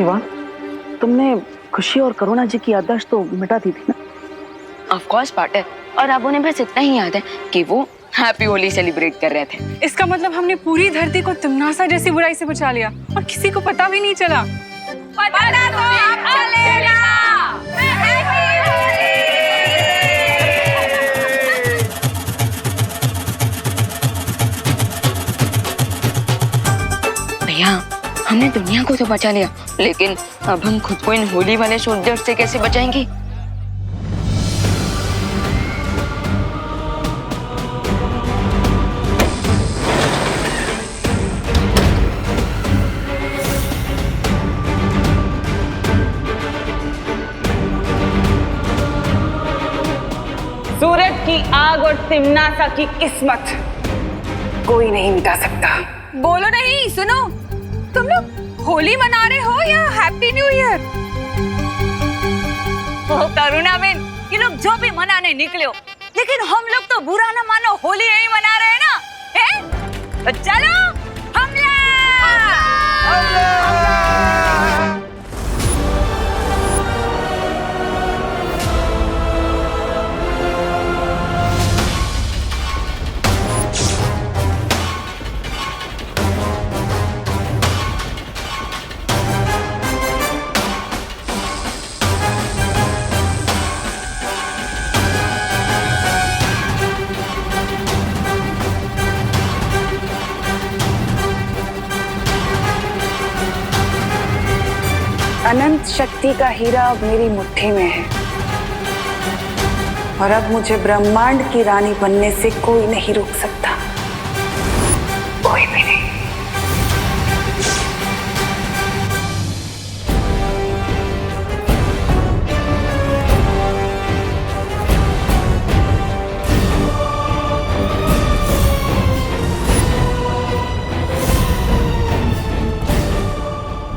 विवान, तुमने खुशी और करुणा जी की याददाश्त तो मिटा दी थी ना? ऑफ कोर्स पार्टनर, और अब उन्हें बस इतना ही याद है कि वो हैप्पी होली सेलिब्रेट कर रहे थे। इसका मतलब हमने पूरी धरती को तिमनासा जैसी बुराई से बचा लिया और किसी को पता भी नहीं चला। पता तो अब चलेगा। भैया, हमने दुनिया को तो बचा लिया, लेकिन अब हम खुद को इन होली वाले सोल्जर्स से कैसे बचाएंगे? सूरज की आग और तिमनासा की किस्मत कोई नहीं मिटा सकता। बोलो नहीं, सुनो, तुम लोग होली मना रहे हो या हैप्पी न्यू ईयर? ओ करुणा बेन, ये लोग जो भी मनाने निकले हो, लेकिन हम लोग तो बुरा ना मानो होली यही मना रहे हैं ना, हैं? तो चलो हमला! अनंत शक्ति का हीरा अब मेरी मुट्ठी में है और अब मुझे ब्रह्मांड की रानी बनने से कोई नहीं रोक सकता, कोई भी नहीं।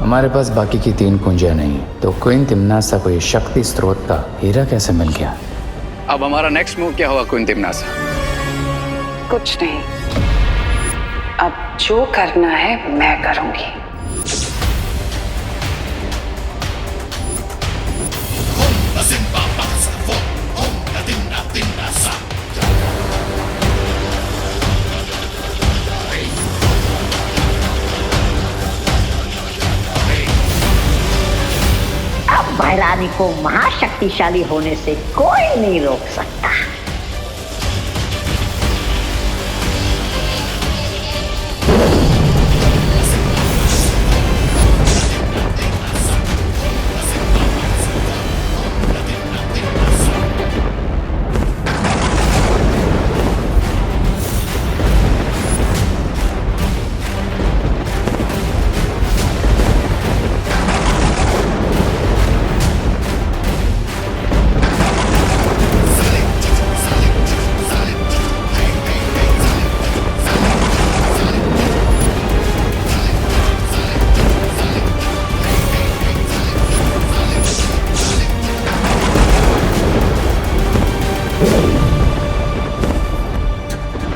हमारे पास बाकी की 3 कुंजियां नहीं, तो क्वीन तिमनासा को ये शक्ति स्रोत का हीरा कैसे मिल गया? अब हमारा नेक्स्ट मूव क्या होगा क्वीन तिमनासा? कुछ नहीं, अब जो करना है मैं करूंगी। महारानी को महाशक्तिशाली होने से कोई नहीं रोक सकता।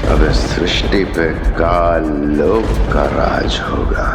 अब इस सृष्टि पे काल लोक का राज होगा।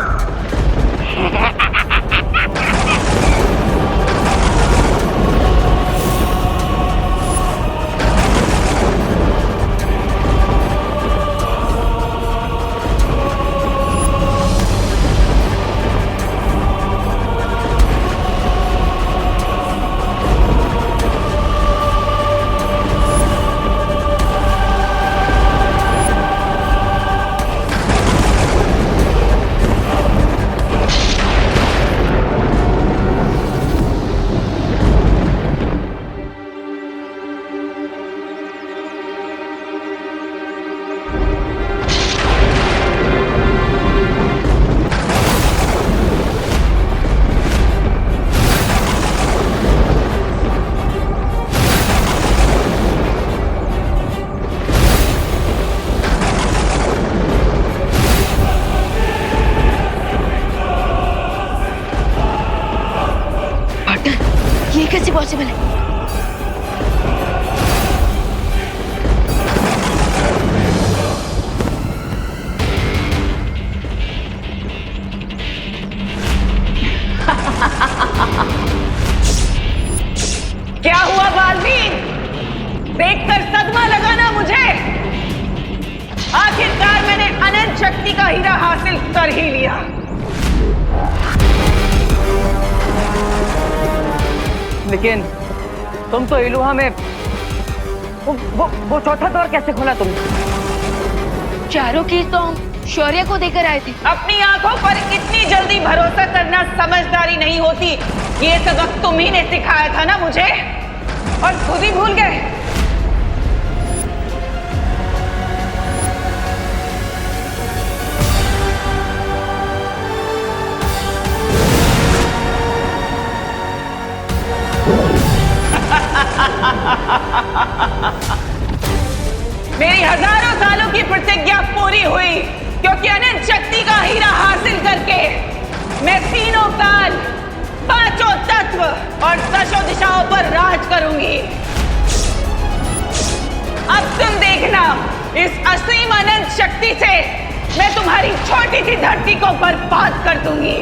देखकर सदमा लगा ना मुझे। आखिरकार मैंने अनंत शक्ति का हीरा हासिल कर ही लिया। लेकिन तुम तो इलुहा में वो चौथा द्वार कैसे खोला तुमने? चारों कीज तो हम शौर्य को देकर आए थे। अपनी आंखों पर इतनी जल्दी भरोसा करना समझदारी नहीं होती। ये सबक तुम ही ने सिखाया था ना मुझे, और खुद ही भूल गए। मेरी हजारों सालों की प्रतिज्ञा पूरी हुई, क्योंकि अनंत शक्ति का हीरा हासिल करके मैं तीनों काल, पांचों तत्व और दशों दिशाओं पर राज करूंगी। अब तुम देखना, इस असीम अनंत शक्ति से मैं तुम्हारी छोटी सी धरती को बर्बाद कर दूंगी।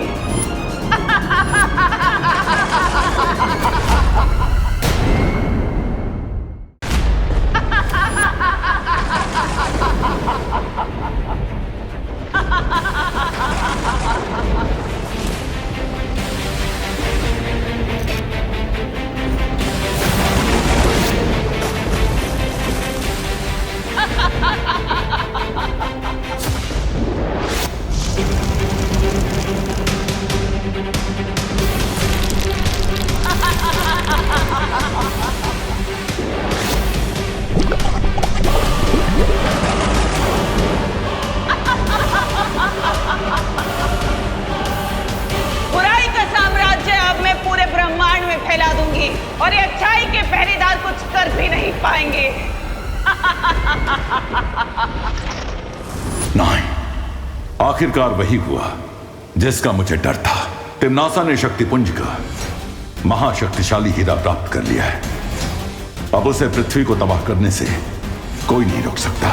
बुराई का साम्राज्य अब मैं पूरे ब्रह्मांड में फैला दूंगी, और ये अच्छाई के पहरेदार कुछ कर भी नहीं पाएंगे। नहीं, आखिरकार वही हुआ जिसका मुझे डर था। तिम्नासा ने शक्तिपुंज का महाशक्तिशाली हीरा प्राप्त कर लिया है। अब उसे पृथ्वी को तबाह करने से कोई नहीं रोक सकता।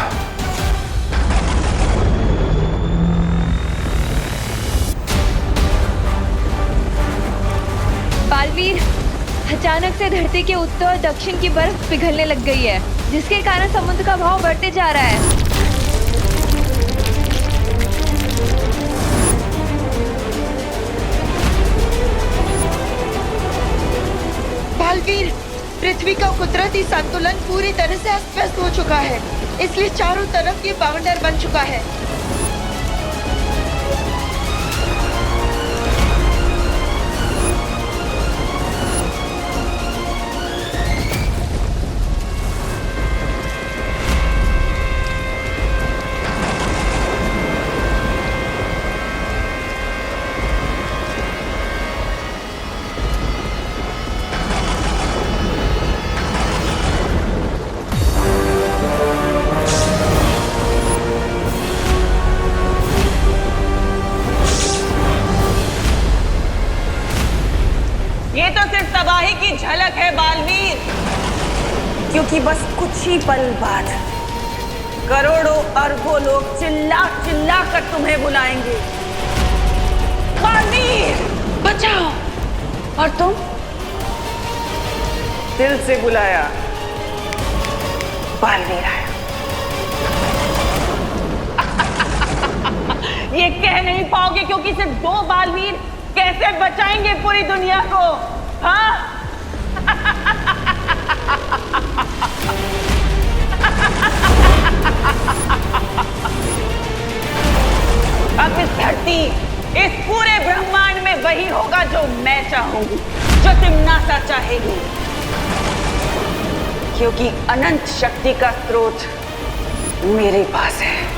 बालवीर, अचानक से धरती के उत्तर और दक्षिण की बर्फ पिघलने लग गई है, जिसके कारण समुद्र का भाव बढ़ते जा रहा है। बालवीर, पृथ्वी का कुदरती संतुलन पूरी तरह से अस्त व्यस्त हो चुका है, इसलिए चारों तरफ ये बावंडर बन चुका है। ये तो सिर्फ तबाही की झलक है बालवीर, क्योंकि बस कुछ ही पल बाद करोड़ों अरबों लोग चिल्ला चिल्ला कर तुम्हें बुलाएंगे, बालवीर बचाओ। और तुम दिल से बुलाया, बालवीर आया। ये कह नहीं पाओगे, क्योंकि सिर्फ दो बालवीर कैसे बचाएंगे पूरी दुनिया को? हाँ? अब इस धरती, इस पूरे ब्रह्मांड में वही होगा जो मैं चाहूंगी, जो तिम्नासा चाहेगी, क्योंकि अनंत शक्ति का स्रोत मेरे पास है।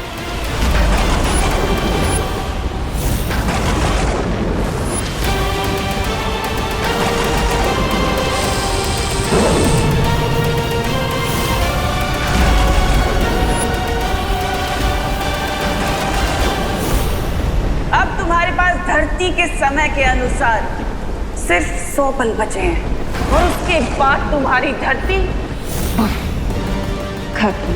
अब तुम्हारे पास धरती के समय के अनुसार सिर्फ 100 पल बचे हैं, और उसके बाद तुम्हारी धरती खत्म।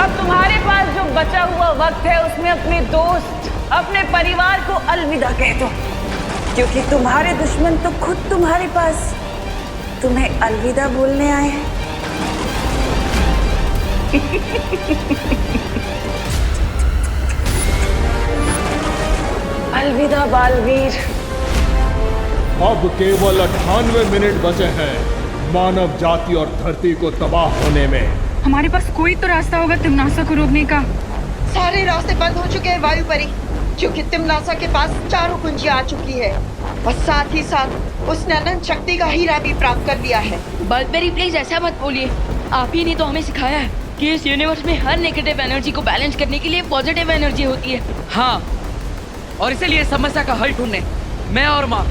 अब तुम्हारे पास जो बचा हुआ वक्त है, उसमें अपने दोस्त अपने परिवार को अलविदा कह दो, क्योंकि तुम्हारे दुश्मन तो खुद तुम्हारे पास तुम्हें अलविदा बोलने आए हैं। अलविदा बालवीर। अब केवल 98 मिनट बचे हैं मानव जाति और धरती को तबाह होने में। हमारे पास कोई तो रास्ता होगा तिम्नासा को रोकने का। सारे रास्ते बंद हो चुके हैं वायु परी, क्योंकि तिम्नासा के पास चारों कुंजियां आ चुकी है और साथ ही साथ उसने अनंत शक्ति का हीरा भी प्राप्त कर लिया है। बल्बेरी प्लीज ऐसा मत बोलिए। आप ही ने तो हमें सिखाया है कि इस यूनिवर्स में हर नेगेटिव एनर्जी को बैलेंस करने के लिए पॉजिटिव एनर्जी होती है। हाँ, और इसीलिए समस्या का हल ढूंढने मैं और माँ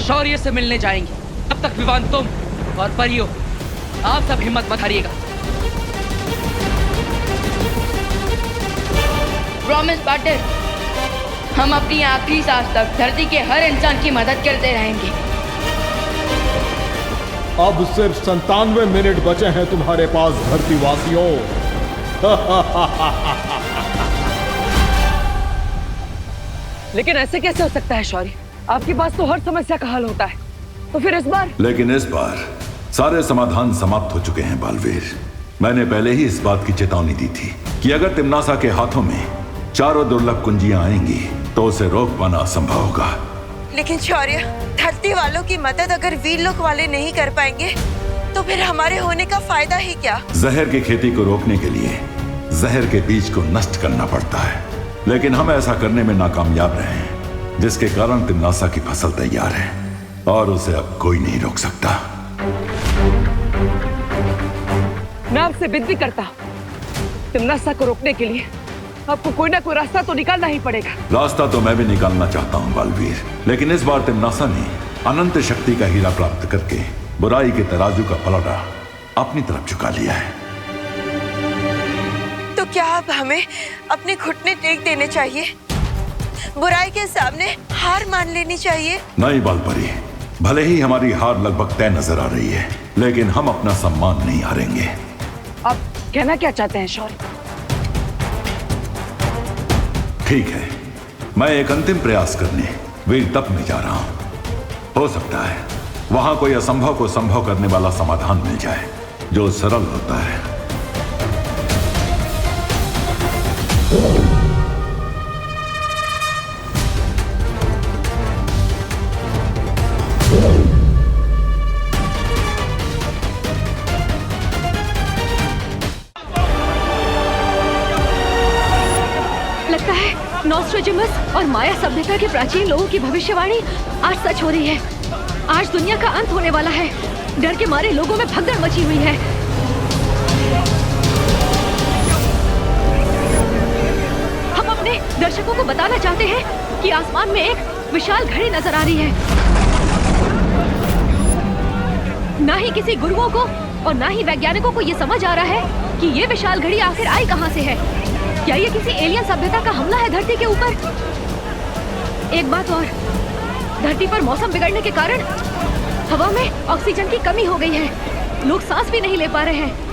शौर्य से मिलने जाएंगे। तब तक विवान तुम और परियो आप सब हिम्मत मत हारिएगा। प्रॉमिस पार्टनर, हम अपनी आखिरी सांस तक धरती के हर इंसान की मदद करते रहेंगे। अब सिर्फ 97 मिनट बचे हैं तुम्हारे पास धरतीवासियों। लेकिन ऐसे कैसे हो सकता है शौर्य? आपके पास तो हर समस्या का हल होता है, तो फिर इस बार? लेकिन इस बार सारे समाधान समाप्त हो चुके हैं बालवीर। मैंने पहले ही इस बात की चेतावनी दी थी कि अगर तिम्नासा के हाथों में चारों दुर्लभ कुंजियां आएंगी तो उसे रोक पाना असंभव होगा। लेकिन शौर्य, धरती वालों की मदद अगर वीरलोक वाले नहीं कर पाएंगे तो फिर हमारे होने का फायदा ही क्या? जहर की खेती को रोकने के लिए जहर के बीज को नष्ट करना पड़ता है, लेकिन हम ऐसा करने में नाकामयाब रहे हैं, जिसके कारण तिम्नासा की फसल तैयार है और उसे अब कोई नहीं रोक सकता। मैं आपसे विनती करता हूँ, तिम्नासा को रोकने के लिए आपको कोई ना कोई रास्ता तो निकालना ही पड़ेगा। रास्ता तो मैं भी निकालना चाहता हूँ बालवीर, लेकिन इस बार तिम्नासा ने अनंत शक्ति का हीरा प्राप्त करके बुराई के तराजू का पलड़ा अपनी तरफ झुका लिया है। तो क्या अब हमें अपने घुटने टेक देने चाहिए? बुराई के सामने हार मान लेनी चाहिए? नहीं बालपरी, भले ही हमारी हार लगभग तय नजर आ रही है, लेकिन हम अपना सम्मान नहीं हारेंगे। आप कहना क्या चाहते हैं शौर्य? ठीक है, मैं एक अंतिम प्रयास करने वीर तप में जा रहा हूं। हो सकता है वहां कोई असंभव को संभव करने वाला समाधान मिल जाए जो सरल होता है। लगता है नॉस्ट्रेडमस और माया सभ्यता के प्राचीन लोगों की भविष्यवाणी आज सच हो रही है। आज दुनिया का अंत होने वाला है। डर के मारे लोगों में भगदड़ मची हुई है। हम अपने दर्शकों को बताना चाहते हैं कि आसमान में एक विशाल घड़ी नजर आ रही है। ना ही किसी गुरुओं को और ना ही वैज्ञानिकों को ये समझ आ रहा है कि ये विशाल घड़ी आखिर आई कहां से है। क्या ये किसी एलियन सभ्यता का हमला है धरती के ऊपर? एक बात और, धरती पर मौसम बिगड़ने के कारण हवा में ऑक्सीजन की कमी हो गई है। लोग सांस भी नहीं ले पा रहे हैं।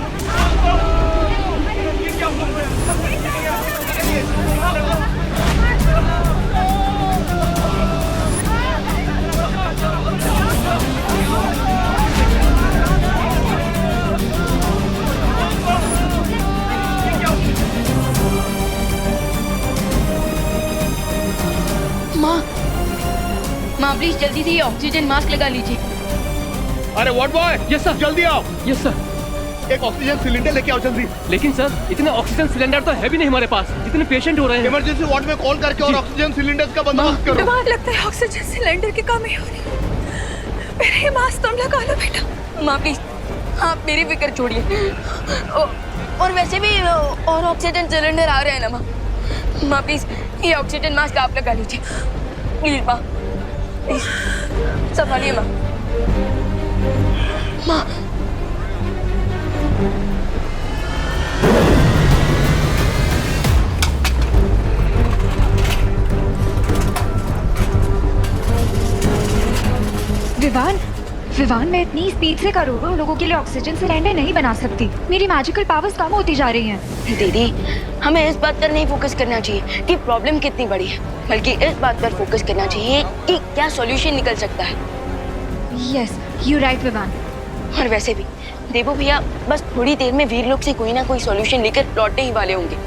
माँ प्लीज जल्दी से ये ऑक्सीजन मास्क लगा लीजिए। अरे व्हाट बॉय, यस सर, जल्दी आओ। Yes sir. एक ऑक्सीजन सिलेंडर लेके आओ जल्दी। लेकिन सर इतने ऑक्सीजन सिलेंडर तो है भी नहीं हमारे पास, इतने पेशेंट हो रहे हैं। इमरजेंसी वार्ड में कॉल करके और ऑक्सीजन सिलेंडर्स का बंदोबस्त करो। बीमार लगता है, ऑक्सीजन सिलेंडर की कमी हो रही है। मेरे ये मास्क तुम लगा लो बेटा। माँ प्लीज आप मेरी फिक्र छोड़िए। और वैसे भी और ऑक्सीजन सिलेंडर आ रहे हैं ना माँ। माँ प्लीज ये ऑक्सीजन मास्क आप लगा लीजिए प्लीज। माँ प्लीज संभालिए माँ। माँ विवान, विवान, मैं इतनी स्पीड से करोड़ों लोगों के लिए ऑक्सीजन सिलेंडर नहीं बना सकती। मेरी मैजिकल पावर्स कम होती जा रही हैं। दीदी, हमें इस बात पर नहीं फोकस करना चाहिए कि प्रॉब्लम कितनी बड़ी है, बल्कि इस बात पर फोकस करना चाहिए कि क्या सॉल्यूशन निकल सकता है। Yes, you right Vivaan. और वैसे भी देवो भैया बस थोड़ी देर में वीर लोग से कोई ना कोई सॉल्यूशन लेकर लौटने ही वाले होंगे।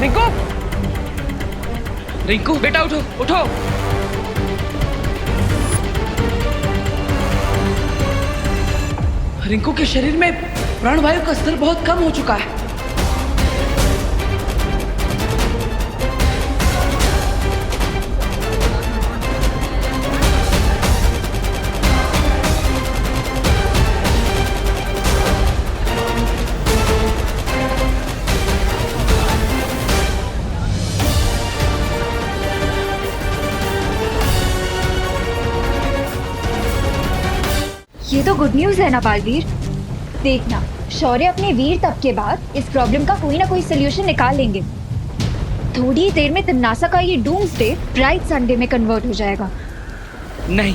रिंकू, रिंकू बेटा उठो उठो। रिंकू के शरीर में प्राणवायु का स्तर बहुत कम हो चुका है। ये तो गुड न्यूज है ना बालवीर। देखना, शौर्य अपने वीर तप के बाद इस प्रॉब्लम का कोई ना कोई सोल्यूशन निकाल लेंगे। थोड़ी देर में तिमनासा का ये डूम्सडे ब्राइट संडे में कन्वर्ट हो जाएगा। नहीं,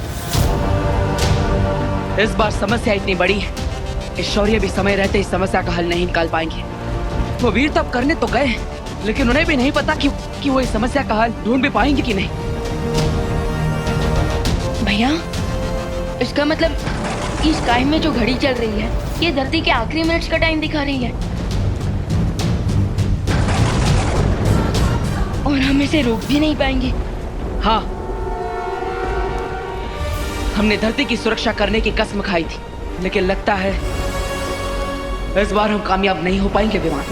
इस बार समस्या इतनी बड़ी है, इस शौर्य भी समय रहते इस समस्या का हल नहीं निकाल पाएंगे। वो वीर तप करने तो गए, लेकिन उन्हें भी नहीं पता कि वो इस समस्या का हल ढूंढ भी पाएंगे कि नहीं। भैया, इसका मतलब कि स्काई में जो घड़ी चल रही है ये धरती के आखिरी मिनट्स का टाइम दिखा रही है और हम इसे रोक भी नहीं पाएंगे। हाँ, हमने धरती की सुरक्षा करने की कसम खाई थी, लेकिन लगता है इस बार हम कामयाब नहीं हो पाएंगे विमान।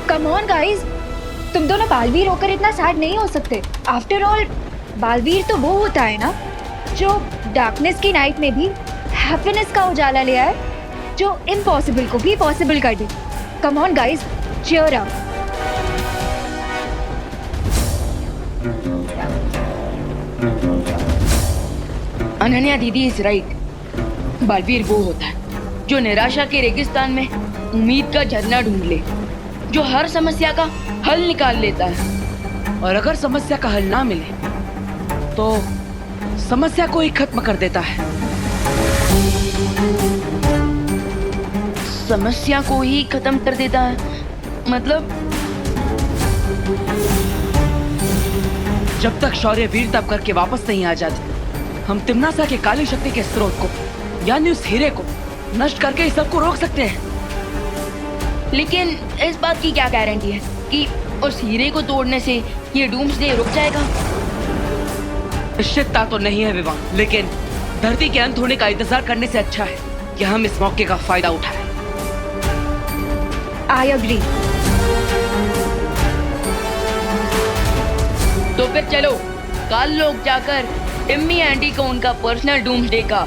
कम ऑन गाइस, तुम दोनों बालवीर होकर इतना सैड नहीं हो सकते। आफ्टर ऑल बालवीर तो वो होता है ना जो डार्कनेस की नाइट में भी हैप्पीनेस का उजाला ले आए, जो इम्पॉसिबल को भी पॉसिबल कर दे। Come on guys, cheer up. Ananya दीदी इज राइट। बालवीर वो होता है जो निराशा के रेगिस्तान में उम्मीद का झरना ढूंढ ले, जो हर समस्या का हल निकाल लेता है, और अगर समस्या का हल ना मिले तो समस्या को ही खत्म कर देता है। समस्या को ही खत्म कर देता है मतलब? जब तक शौर्य वीर तप करके वापस नहीं आ जाते, हम तिमनासा के काली शक्ति के स्रोत को, यानी उस हीरे को नष्ट करके इस सबको रोक सकते हैं। लेकिन इस बात की क्या गारंटी है कि उस हीरे को तोड़ने से ये डूम्सडे रुक जाएगा? निश्चितता तो नहीं है विवान, लेकिन धरती के अंत होने का इंतजार करने से अच्छा है कि हम इस मौके का फायदा उठाएं। I agree. तो फिर चलो कल लोग जाकर टिम्मी आंटी को उनका पर्सनल डूम्सडे का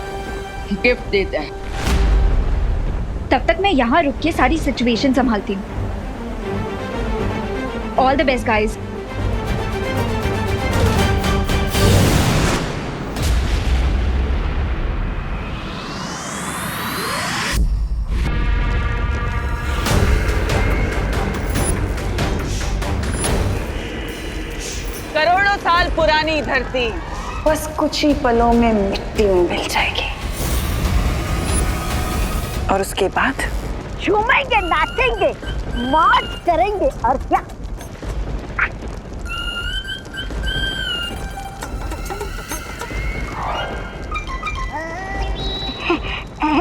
गिफ्ट देते हैं। तब तक मैं यहाँ रुक के सारी सिचुएशन संभालती हूँ। All the best guys. करोड़ों साल पुरानी धरती बस कुछ ही पलों में मिट्टी में मिल जाएगी और उसके बाद झूमेंगे, नाचेंगे, मौज करेंगे और क्या।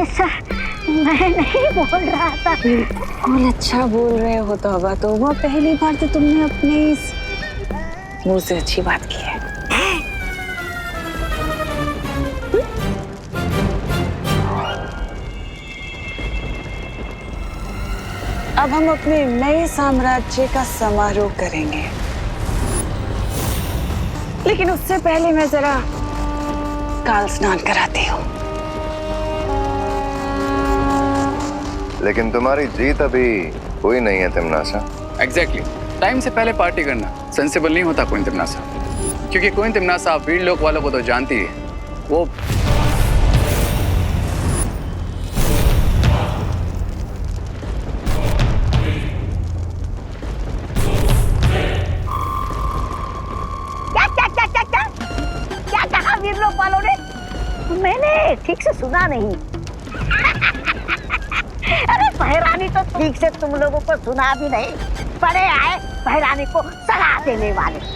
ऐसा मैं नहीं बोल रहा था। बिल्कुल अच्छा बोल रहे हो तौबा। तो वो पहली बार तो तुमने अपने इस मुंह से अच्छी बात की है। अब हम अपने नए साम्राज्य का समारोह करेंगे, लेकिन उससे पहले मैं जरा काल स्नान कराती हूँ। लेकिन तुम्हारी जीत अभी हुई नहीं है तिमनासा। एग्जैक्टली, टाइम से पहले पार्टी करना सेंसिबल नहीं होता कोइन तिमनासा, क्योंकि कोइन तिमनासा वीर लोक वालों को तो जानती है, वो मैंने ठीक से सुना नहीं। अरे बहरानी तो ठीक से तुम लोगों को सुना भी नहीं, बड़े आए बहरानी को सलाह देने वाले।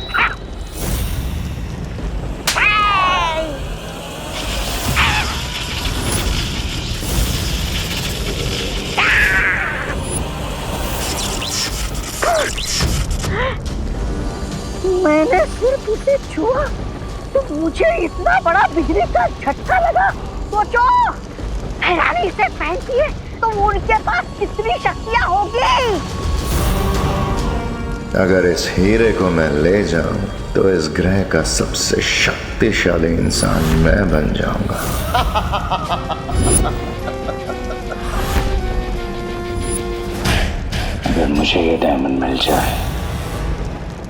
मैंने सिर्फ उसे छुआ तो मुझे इतना बड़ा बिजली का झटका लगा। सोचो हैरानी इसे पहनती है तो उनके पास कितनी शक्तियां होगी। अगर इस हीरे को मैं ले जाऊं तो इस ग्रह का सबसे शक्तिशाली इंसान मैं बन जाऊंगा। अगर मुझे ये डायमंड मिल जाए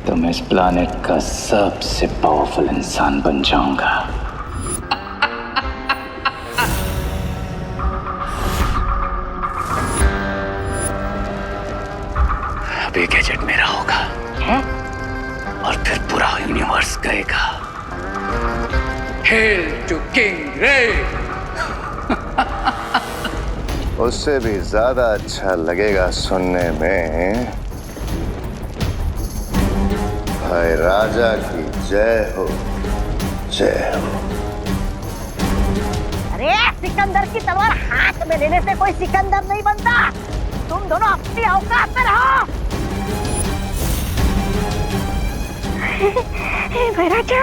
तो मैं इस प्लैनेट का सबसे पावरफुल इंसान बन जाऊंगा। अब ये गैजेट मेरा होगा और फिर पूरा यूनिवर्स गएगा। हेल टू किंग रे। उससे भी ज्यादा अच्छा लगेगा सुनने में, भाई राजा की जय हो, जय हो। अरे सिकंदर की तलवार हाथ में लेने से कोई सिकंदर नहीं बनता। तुम दोनों अपनी औकात में रहो। महाराजा,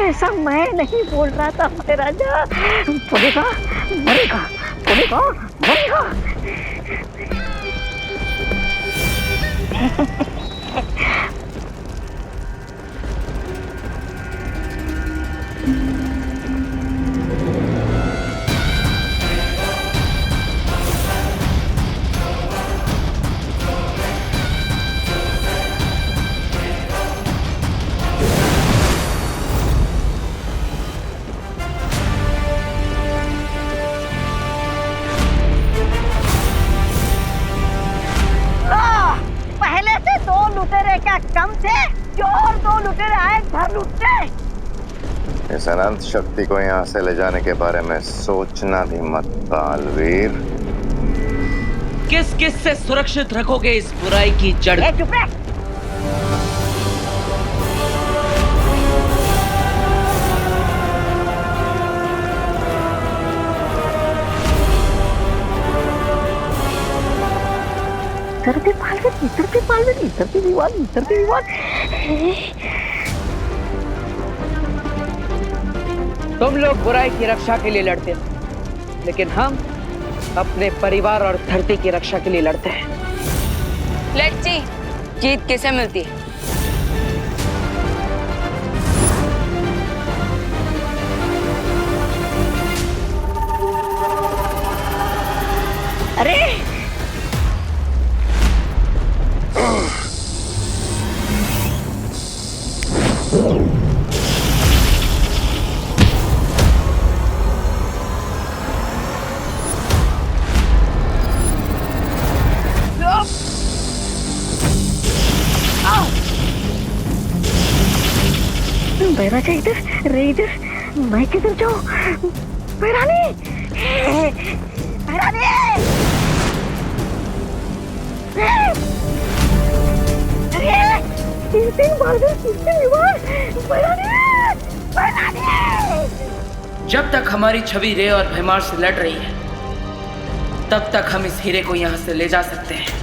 ऐसा मैं नहीं बोल रहा था महाराजा। बोलेगा मरेगा, बोलेगा मरेगा। कम थे जो और दो लुटेरे आए घर लुटने। इस अनंत शक्ति को यहाँ से ले जाने के बारे में सोचना भी मत बालवीर। किस किस से सुरक्षित रखोगे इस बुराई की जड़? चुप रह। इधर भी पालवन, इधर भी पालवन, इधर भी विवाद, इधर भी विवाद। तुम लोग बुराई की रक्षा के लिए लड़ते हो, लेकिन हम अपने परिवार और धरती की रक्षा के लिए लड़ते हैं। लेट्स सी जीत किसे मिलती है। अरे बैराजा इधर रे, इधर मैं किधर जाऊं? बैरानी, बैरानी, जब तक हमारी छवि रे और भैमार से लड़ रही है, तब तक हम इस हीरे को यहाँ से ले जा सकते हैं।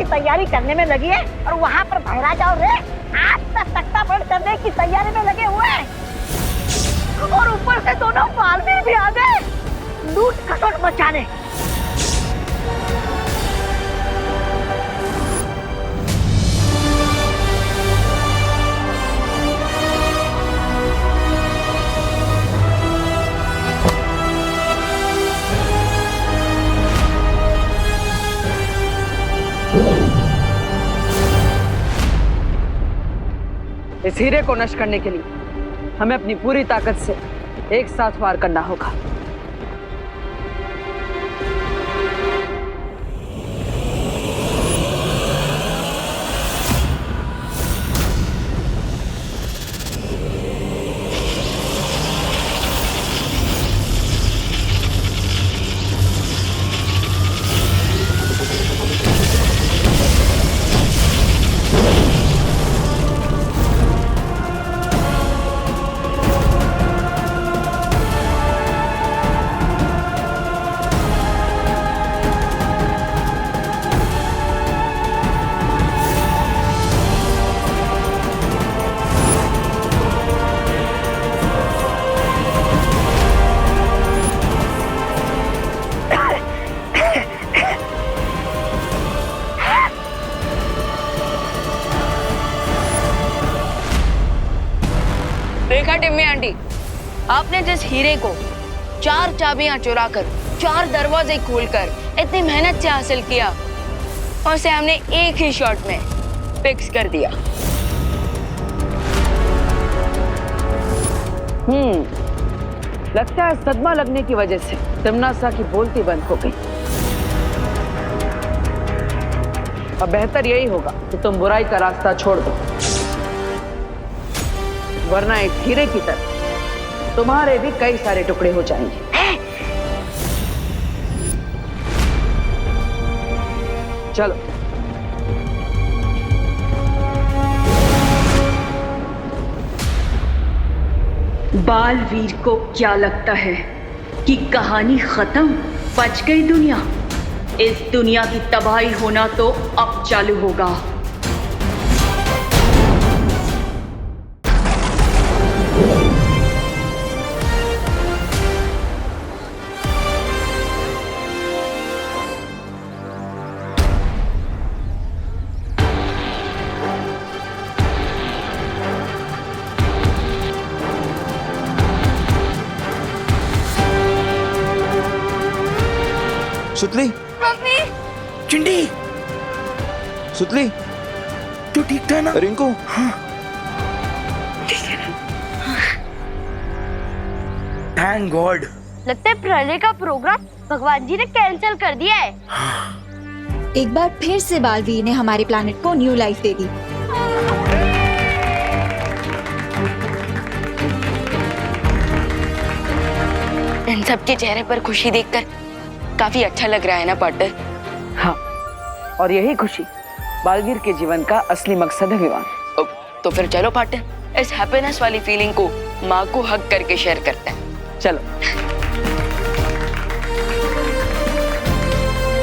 तैयारी करने में लगी है और वहाँ पर महाराजा और रे आज तक तख्ता पलट करने की तैयारी में लगे हुए हैं। और ऊपर से दोनों बालवीर भी आ गए लूट खसोट मचाने। इस हीरे को नष्ट करने के लिए हमें अपनी पूरी ताकत से एक साथ वार करना होगा। देखा टिम्मी आंटी, आपने जिस हीरे को 4 चाबियां चुराकर 4 दरवाजे खोलकर इतनी मेहनत से हासिल किया और उसे हमने एक ही शॉट में फिक्स कर दिया। लगता है सदमा लगने की वजह से तिम्नासा की बोलती बंद हो गई। अब बेहतर यही होगा कि तुम बुराई का रास्ता छोड़ दो, वरना एक हीरे की तरह तुम्हारे भी कई सारे टुकड़े हो जाएंगे। चलो। बालवीर को क्या लगता है कि कहानी खत्म, बच गई दुनिया? इस दुनिया की तबाही होना तो अब चालू होगा। सुतली, चिंटी, सुतली, तू ठीक था ना? रिंकू, हाँ, थैंक गॉड। लगता है प्रलय का प्रोग्राम भगवान जी ने कैंसिल कर दिया है। एक बार फिर से बालवीर ने हमारे प्लैनेट को न्यू लाइफ दे दी। इन सबके चेहरे पर खुशी देखकर काफी अच्छा लग रहा है ना पार्टनर? हाँ, और यही खुशी बालवीर के जीवन का असली मकसद है विवान। तो फिर चलो पार्टनर, इस हैप्पीनेस वाली फीलिंग को माँ को हक करके शेयर करते हैं। चलो।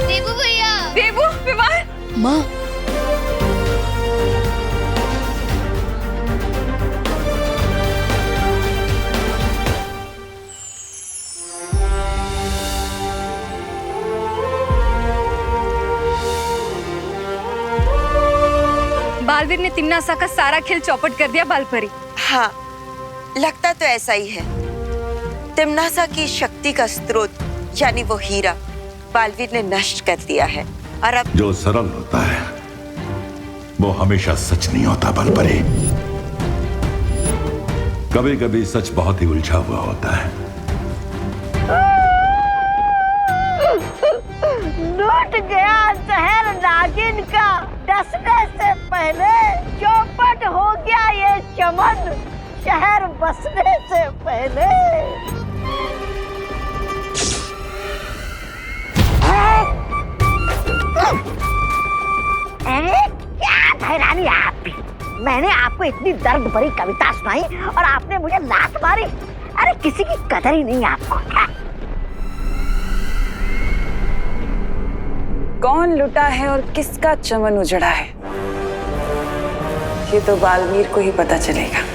देबू भैया, देबू, विवान, माँ, बालवीर ने तिम्नासा का सारा खेल चौपट कर दिया बालपरी। हाँ, लगता तो ऐसा ही है। तिम्नासा की शक्ति का स्रोत यानी वो हीरा बालवीर ने नष्ट कर दिया है और अब जो सरल होता है वो हमेशा सच नहीं होता बालपरी। कभी कभी सच बहुत ही उलझा हुआ होता है। लूट गया शहर नागिन का, डसने से पहले चौपट हो गया ये चमन, शहर बसने से पहले। क्या हैरानी आप भी, मैंने आपको इतनी दर्द भरी कविता सुनाई और आपने मुझे लात मारी। अरे किसी की कदर ही नहीं आपको। कौन लुटा है और किसका चमन उजड़ा है, ये तो बालवीर को ही पता चलेगा।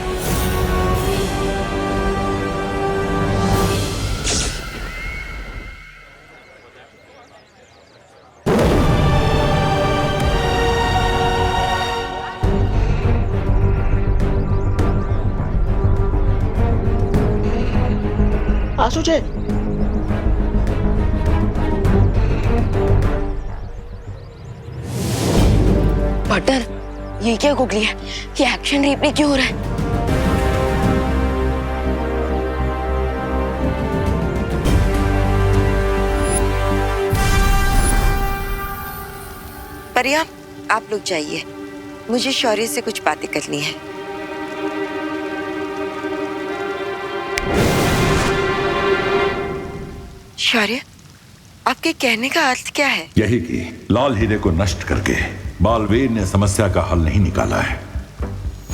आसुचे, पार्टनर, ये क्या गुगली है? ये एक्शन रिप्ले क्यों हो रहा है? परिया, आप लोग जाइए, मुझे शौर्य से कुछ बातें करनी है। शौर्य, आपके कहने का अर्थ क्या है? यही कि लाल हीरे को नष्ट करके बालवीर ने समस्या का हल नहीं निकाला है,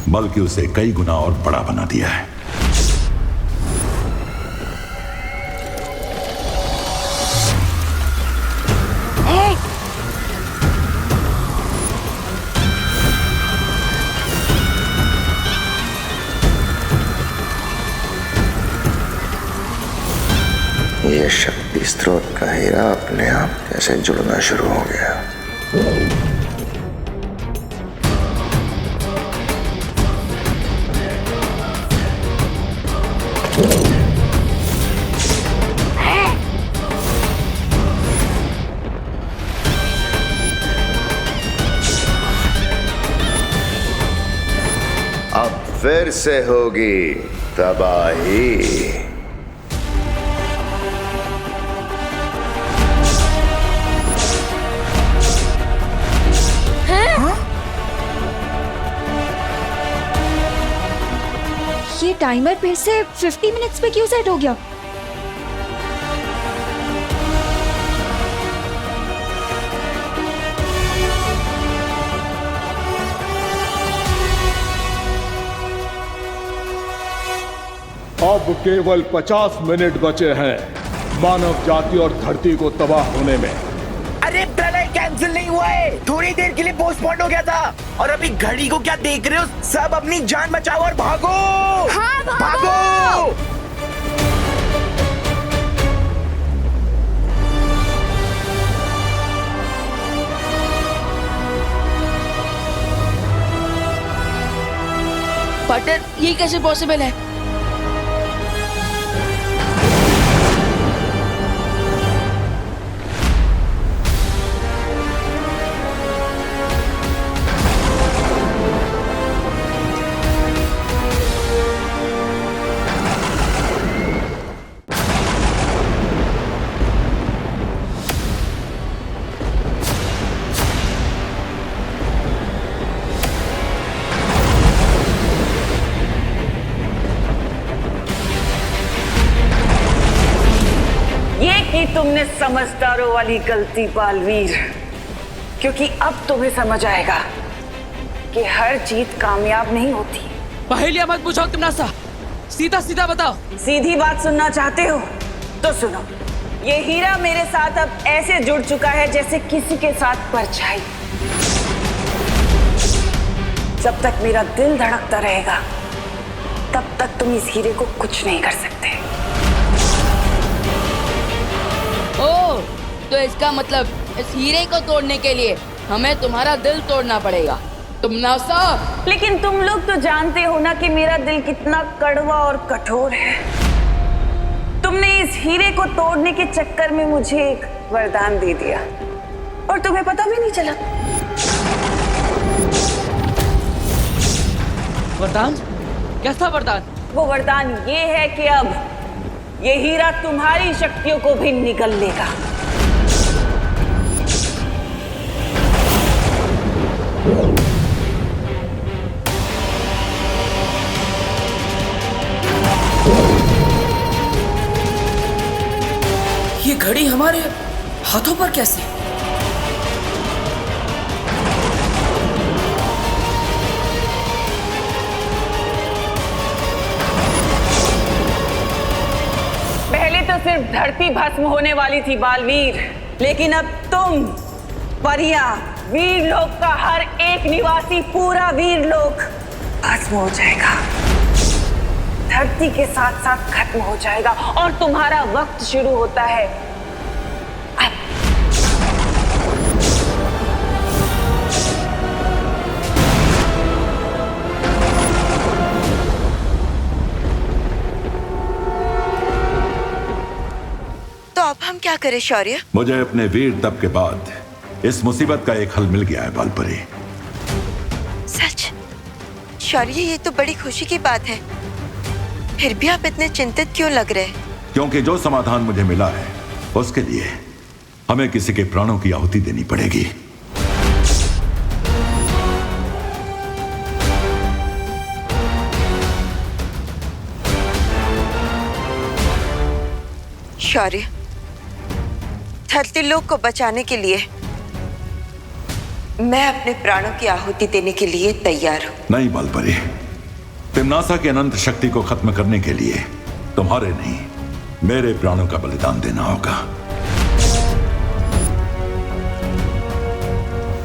बल्कि उसे कई गुना और बड़ा बना दिया है। ये शक्ति स्रोत का हीरा अपने आप कैसे जुड़ना शुरू हो गया। अब फिर से होगी तबाही। ये टाइमर फिर से 50 मिनट्स पे क्यों सेट हो गया? अब केवल 50 मिनट बचे हैं मानव जाति और धरती को तबाह होने में। अरे प्रलय कैंसिल नहीं हुआ है, थोड़ी देर के लिए पोस्टपोन हो गया था। और अभी घड़ी को क्या देख रहे हो? सब अपनी जान बचाओ और भागो। हाँ, भागो। पार्टनर, ये कैसे पॉसिबल है? तुमने समझदारों वाली गलती बालवीर, क्योंकि अब तुम्हें समझ आएगा कि हर जीत कामयाब नहीं होती। पहेलियां मत पूछो तुमनासा, सीधा सीधा बताओ। सीधी बात सुनना चाहते हो तो सुनो। ये हीरा मेरे साथ अब ऐसे जुड़ चुका है जैसे किसी के साथ परछाई। जब तक मेरा दिल धड़कता रहेगा तब तक तुम इस हीरे को कुछ नहीं कर सकते। ओह, तो इसका मतलब इस हीरे को तोड़ने के लिए हमें तुम्हारा दिल तोड़ना पड़ेगा, तुमनासा। लेकिन तुम लोग तो जानते हो ना कि मेरा दिल कितना कड़वा और कठोर है। तुमने इस हीरे को तोड़ने के चक्कर में मुझे एक वरदान दे दिया और तुम्हें पता भी नहीं चला। वरदान? कैसा वरदान? वो वरदान ये है कि अब ये हीरा तुम्हारी शक्तियों को भी निगल लेगा। ये घड़ी हमारे हाथों पर कैसे? पहले तो सिर्फ धरती भस्म होने वाली थी बालवीर, लेकिन अब तुम, परियां, वीर लोक का हर एक निवासी, पूरा वीर लोक भस्म हो जाएगा, धरती के साथ साथ खत्म हो जाएगा और तुम्हारा वक्त शुरू होता है अब। तो अब हम क्या करें शौर्य? मुझे अपने वीर तप के बाद इस मुसीबत का एक हल मिल गया है बालपरी। सच? शौर्य, ये तो बड़ी खुशी की बात है। फिर भी आप इतने चिंतित क्यों लग रहे हैं? क्योंकि जो समाधान मुझे मिला है उसके लिए हमें किसी के प्राणों की आहुति देनी पड़ेगी। शौर्य, धरती लोक को बचाने के लिए मैं अपने प्राणों की आहुति देने के लिए तैयार हूं। नहीं बालपरी, तिम्नासा की अनंत शक्ति को खत्म करने के लिए तुम्हारे नहीं, मेरे प्राणों का बलिदान देना होगा।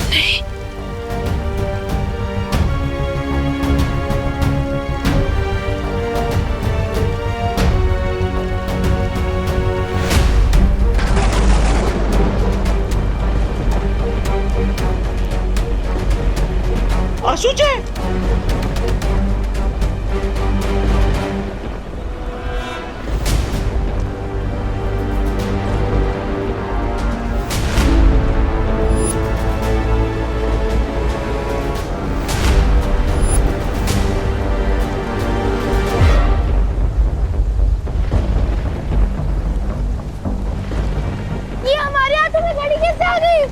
नहीं। आशुचे, ये हमारे हाथों में घड़ी कैसे आ गई?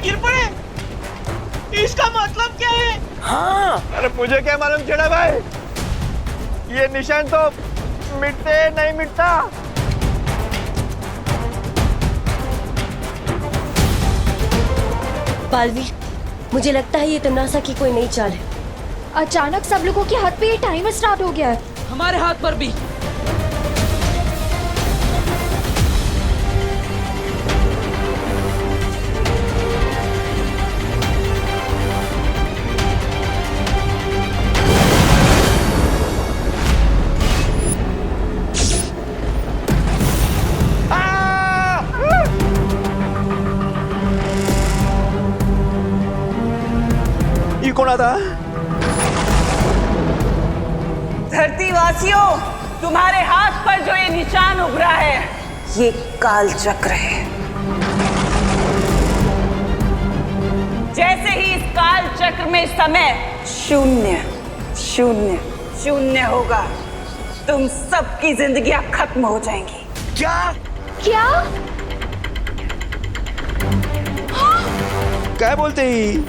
गिर पड़े। इसका मतलब क्या है? हाँ, अरे मुझे क्या मालूम चढ़ा भाई, ये निशान तो मिटते नहीं मिटता। बालवीर, मुझे लगता है ये तिम्नासा की कोई नई चाल है। अचानक सब लोगों के हाथ पे ये टाइमर स्टार्ट हो गया है। हमारे हाथ पर भी। कौन आता? धरतीवासियों, तुम्हारे हाथ पर जो ये निशान उभरा है, ये काल चक्र है। जैसे ही इस काल चक्र में समय 0 0 0 होगा, तुम सबकी जिंदगियां खत्म हो जाएंगी। क्या? क्या? क्या बोलते ही?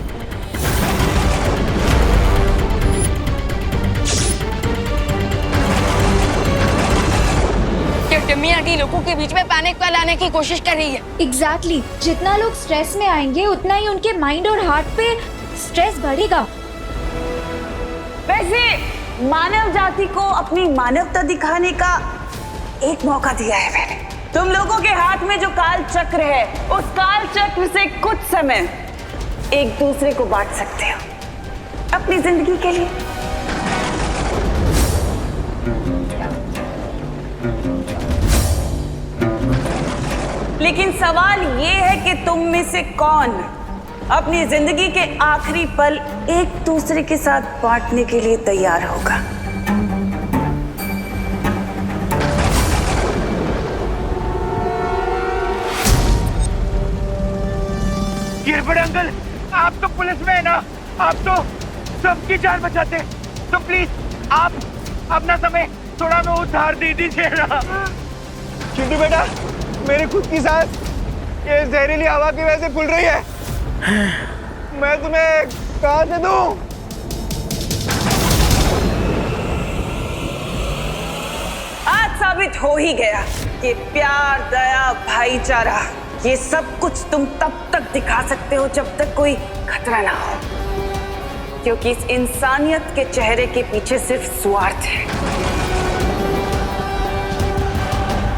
टिम्मी लोगों के बीच में पैनिक फैलाने की कोशिश कर रही है। एग्जैक्टली, जितना लोग स्ट्रेस में आएंगे उतना ही उनके माइंड और हार्ट पे स्ट्रेस बढ़ेगा। वैसे मानव जाति को अपनी मानवता दिखाने का एक मौका दिया है मैंने। तुम लोगों के हाथ में जो काल चक्र है, उस काल चक्र से कुछ समय एक दूसरे को बांट सकते हो अपनी जिंदगी के लिए। लेकिन सवाल ये है कि तुम में से कौन अपनी जिंदगी के आखिरी पल एक दूसरे के साथ बांटने के लिए तैयार होगा। गिरपड़े अंकल, आप तो पुलिस में है ना, आप तो सबकी जान बचाते, तो प्लीज आप अपना समय थोड़ा में उधार दे दीजिए ना। चिंटू बेटा, मेरी खुद की सांस ये जहरीली हवा की वजह से फूल रही है, मैं तुम्हें कहां से दूं? आज साबित हो ही गया कि प्यार, दया, भाईचारा, ये सब कुछ तुम तब तक दिखा सकते हो जब तक कोई खतरा ना हो, क्योंकि इस इंसानियत के चेहरे के पीछे सिर्फ स्वार्थ है।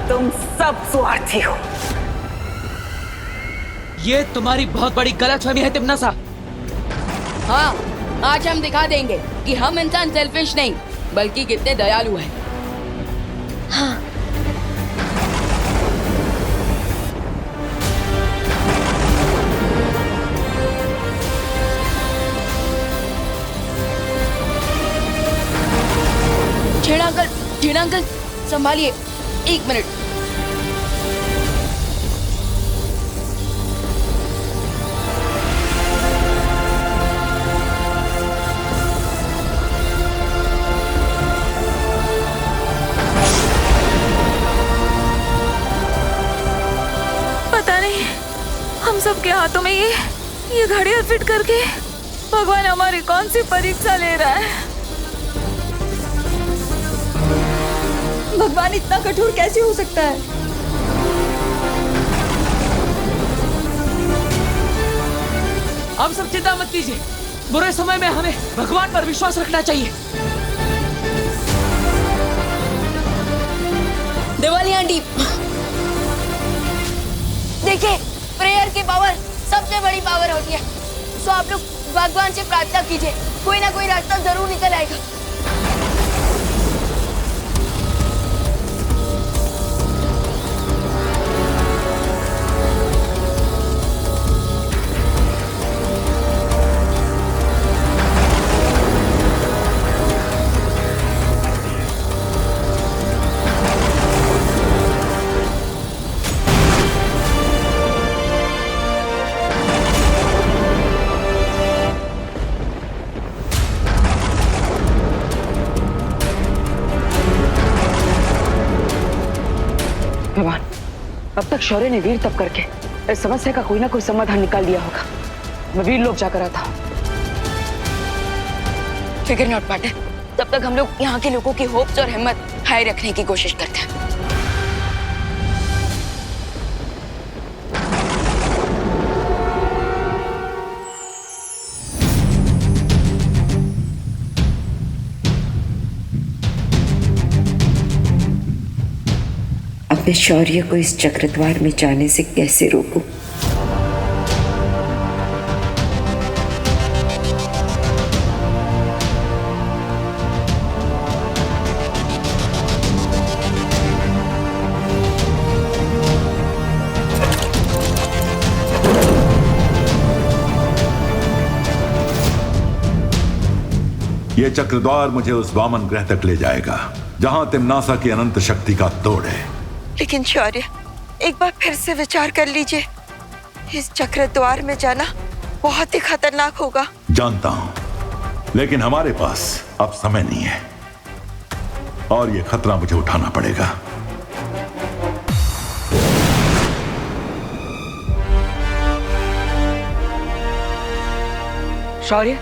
तुम सब स्वार्थी हो। ये तुम्हारी बहुत बड़ी गलतफहमी है तिम्नासा। हाँ, आज हम दिखा देंगे कि हम इंसान सेल्फिश नहीं बल्कि कितने दयालु हैं। हाँ। अंकल संभालिए, 1 मिनट। पता नहीं हम सबके हाथों में ये घड़ियां फिट करके भगवान हमारी कौन सी परीक्षा ले रहा है। भगवान इतना कठोर कैसे हो सकता है? आप सब चिंता मत कीजिए, बुरे समय में हमें भगवान पर विश्वास रखना चाहिए। दिवाली आंटी, देखिए प्रेयर की पावर सबसे बड़ी पावर होती है। तो आप लोग भगवान से प्रार्थना कीजिए, कोई ना कोई रास्ता जरूर निकल आएगा। भगवान, अब तक शौर्य ने वीर तप करके इस समस्या का कोई ना कोई समाधान निकाल दिया होगा। मैं वीर लोग जाकर आता हूँ। फिकर नॉट मैटर, तब तक हम लोग यहाँ के लोगों की होप्स और हिम्मत हाई रखने की कोशिश करते हैं। मैं शौर्य को इस चक्रद्वार में जाने से कैसे रोकूं? ये चक्रद्वार मुझे उस वामन ग्रह तक ले जाएगा जहां तिम्नासा की अनंत शक्ति का तोड़ है। लेकिन शौर्य, एक बार फिर से विचार कर लीजिए, इस चक्रद्वार में जाना बहुत ही खतरनाक होगा। जानता हूं, लेकिन हमारे पास अब समय नहीं है और ये खतरा मुझे उठाना पड़ेगा। शौर्य,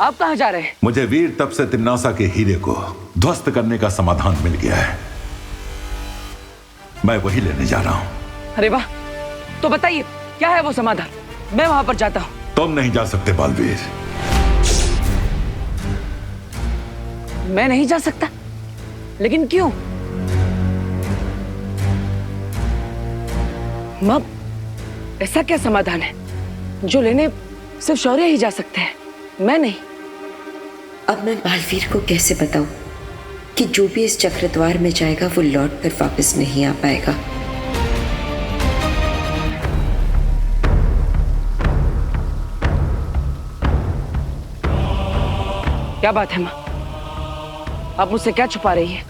आप कहां जा रहे हैं? मुझे वीर तप से तिम्नासा के हीरे को ध्वस्त करने का समाधान मिल गया है, मैं वही लेने जा रहा हूं। अरे वाह, तो बताइए क्या है वो समाधान, मैं वहां पर जाता हूं। तुम नहीं जा सकते बालवीर। मैं नहीं जा सकता? लेकिन क्यों? मां, ऐसा क्या समाधान है जो लेने सिर्फ शौर्य ही जा सकते हैं, मैं नहीं? अब मैं बालवीर को कैसे बताऊं कि जो भी इस चक्रद्वार में जाएगा वो लौट कर वापस नहीं आ पाएगा। क्या बात है मां, आप मुझसे क्या छुपा रही हैं?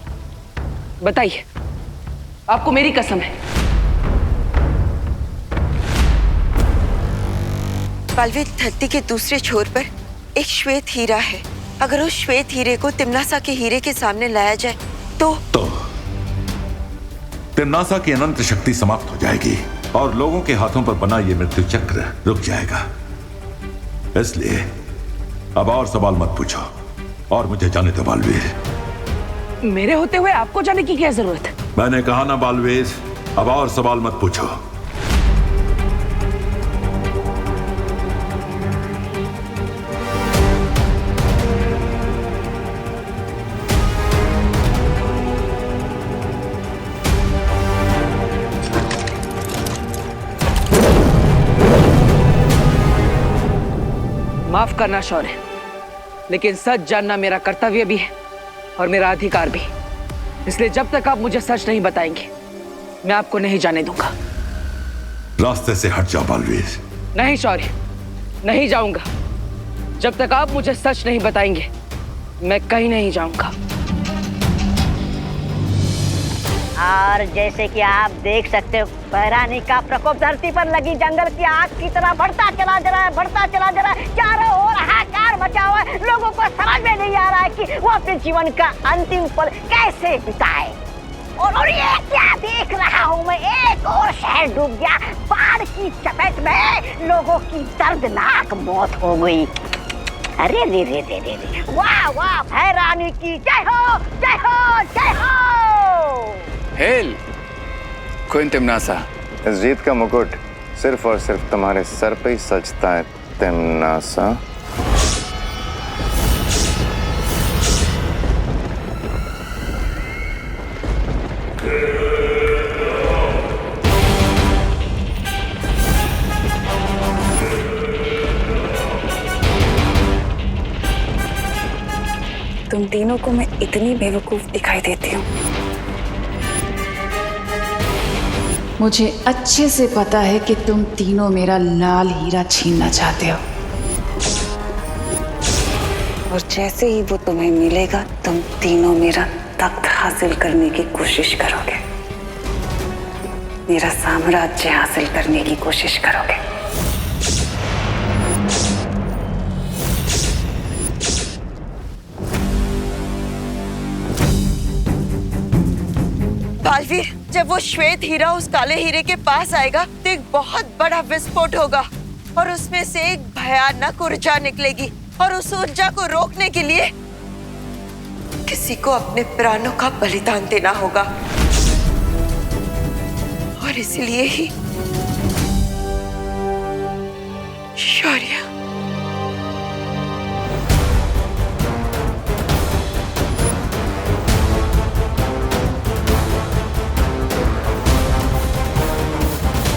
बताइए, आपको मेरी कसम है। बालवीर, धरती के दूसरे छोर पर एक श्वेत हीरा है। अगर उस श्वेत हीरे को तिम्नासा के हीरे के सामने लाया जाए तो तिम्नासा की अनंत शक्ति समाप्त हो जाएगी और लोगों के हाथों पर बना ये मृत्यु चक्र रुक जाएगा। इसलिए अब और सवाल मत पूछो और मुझे जाने दो बालवीर। मेरे होते हुए आपको जाने की क्या जरूरत है? मैंने कहा ना बालवीर, अब और सवाल मत पूछो। माफ करना शौर्य, लेकिन सच जानना मेरा कर्तव्य भी है और मेरा अधिकार भी। इसलिए जब तक आप मुझे सच नहीं बताएंगे, मैं आपको नहीं जाने दूंगा। रास्ते से हट जाओ बालवीर। नहीं शौर्य, नहीं जाऊंगा। जब तक आप मुझे सच नहीं बताएंगे, मैं कहीं नहीं जाऊंगा। और जैसे कि आप देख सकते हो, बहरानी का प्रकोप धरती पर लगी जंगल की आग की तरह बढ़ता चला जा रहा है, बढ़ता चला जा रहा है। चारों ओर हाहाकार मचा हुआ है। लोगों को समझ में नहीं आ रहा है कि वो अपने जीवन का अंतिम पल कैसे बिताए। और ये क्या देख रहा हूँ मैं, एक और शहर डूब गया बाढ़ की चपेट में। लोगों की दर्दनाक मौत हो गई। अरे रे रे रे रे रे, वाह वाह, भैरानी की जय हो, जय हो, जय हो। हेल क्वीन तिमनासा, इस जीत का मुकुट सिर्फ और सिर्फ तुम्हारे सर पे ही सजता है तिमनासा। तुम तीनों को मैं इतनी बेवकूफ दिखाई देती हूँ। मुझे अच्छे से पता है कि तुम तीनों मेरा लाल हीरा छीनना चाहते हो। और जैसे ही वो तुम्हें मिलेगा, तुम तीनों मेरा तख्त हासिल करने की कोशिश करोगे, मेरा साम्राज्य हासिल करने की कोशिश करोगे। बालवीर, जब वो श्वेत हीरा उस काले हीरे के पास आएगा तो एक बहुत बड़ा विस्फोट होगा और उसमें से एक भयानक ऊर्जा निकलेगी और उस ऊर्जा को रोकने के लिए किसी को अपने प्राणों का बलिदान देना होगा। और इसलिए ही शौर्य।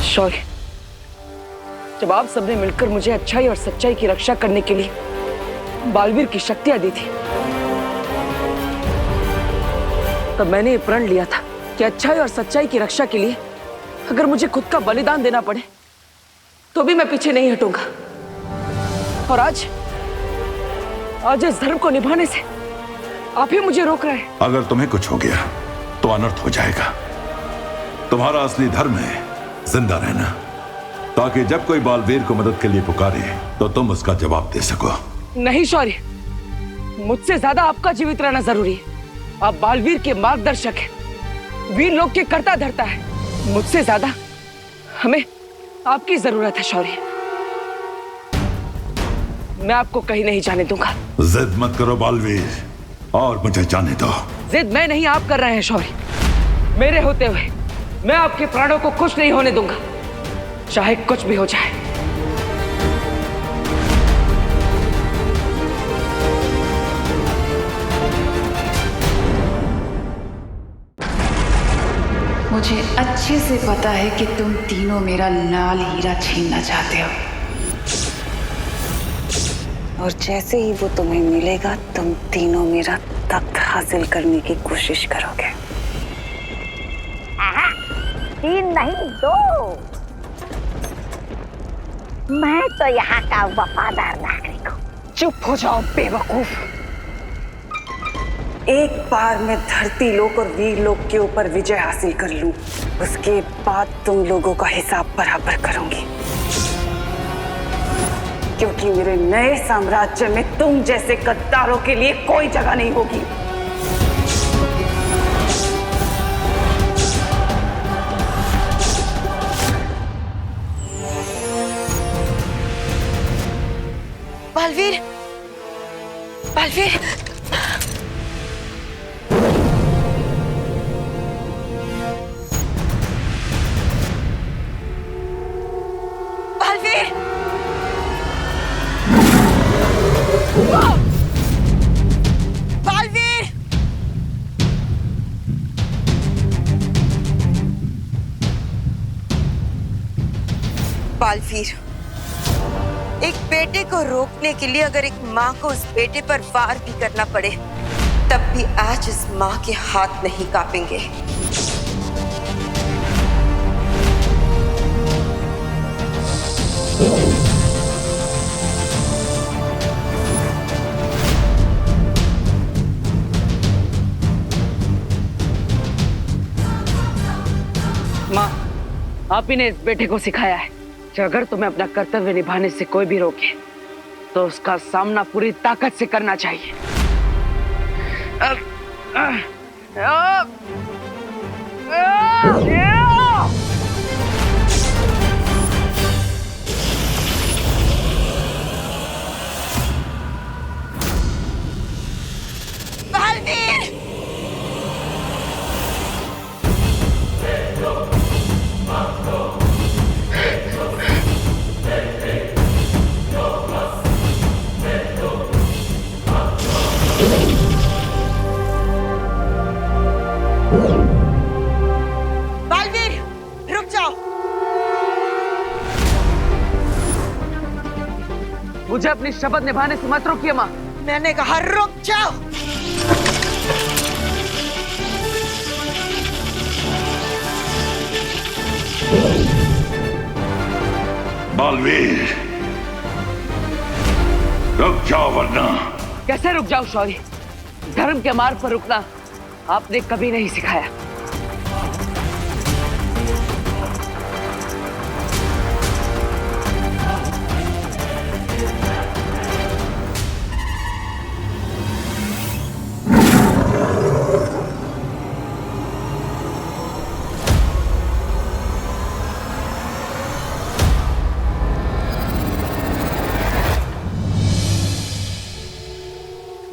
शौर्य, जब आप सबने मिलकर मुझे अच्छाई और सच्चाई की रक्षा करने के लिए बालवीर की शक्तियां दी थी, तब मैंने ये प्रण लिया था कि अच्छाई और सच्चाई की रक्षा के लिए अगर मुझे खुद का बलिदान देना पड़े तो भी मैं पीछे नहीं हटूंगा। और आज इस धर्म को निभाने से आप ही मुझे रोक रहे हैं। अगर तुम्हें कुछ हो गया तो अनर्थ हो जाएगा। तुम्हारा असली धर्म है जिंदा रहना, ताकि जब कोई बालवीर को मदद के लिए पुकारे तो तुम उसका जवाब दे सको। नहीं शौर्य, मुझसे ज्यादा आपका जीवित रहना जरूरी है। आप बालवीर के मार्गदर्शक हैं, वीर लोग के कर्ता धर्ता है। मुझसे ज्यादा हमें आपकी जरूरत है शौर्य। मैं आपको कहीं नहीं जाने दूंगा। जिद मत करो बालवीर, और मुझे जाने दो। जिद मैं नहीं, आप कर रहे हैं शौर्य। मेरे होते हुए मैं आपके प्राणों को खुश नहीं होने दूंगा, चाहे कुछ भी हो जाए। मुझे अच्छे से पता है कि तुम तीनों मेरा लाल हीरा छीनना चाहते हो। और जैसे ही वो तुम्हें मिलेगा, तुम तीनों मेरा तख्त हासिल करने की कोशिश करोगे। 3 नहीं 2। मैं तो यहाँ का वफादार नागरिक हूँ। चुप हो जाओ बेवकूफ। एक बार मैं धरती लोक और वीर लोक के ऊपर विजय हासिल कर लूं, उसके बाद तुम लोगों का हिसाब बराबर करूंगी, क्योंकि मेरे नए साम्राज्य में तुम जैसे गद्दारों के लिए कोई जगह नहीं होगी। बालवीर, बालवीर, बालवीर, बालवीर, बालवीर, एक बेटे को रोकने के लिए अगर एक माँ को उस बेटे पर वार भी करना पड़े, तब भी आज इस माँ के हाथ नहीं कांपेंगे। माँ, आप ही ने इस बेटे को सिखाया है कि अगर तुम्हें अपना कर्तव्य निभाने से कोई भी रोके तो उसका सामना पूरी ताकत से करना चाहिए। बालवीर! बालवीर, रुक जाओ। मुझे अपनी शपथ निभाने से मत रोकिए माँ। मैंने कहा रुक जाओ। बालवीर, रुक जाओ वरना। कैसे रुक जाओ शौर्य? धर्म के मार्ग पर रुकना आपने कभी नहीं सिखाया।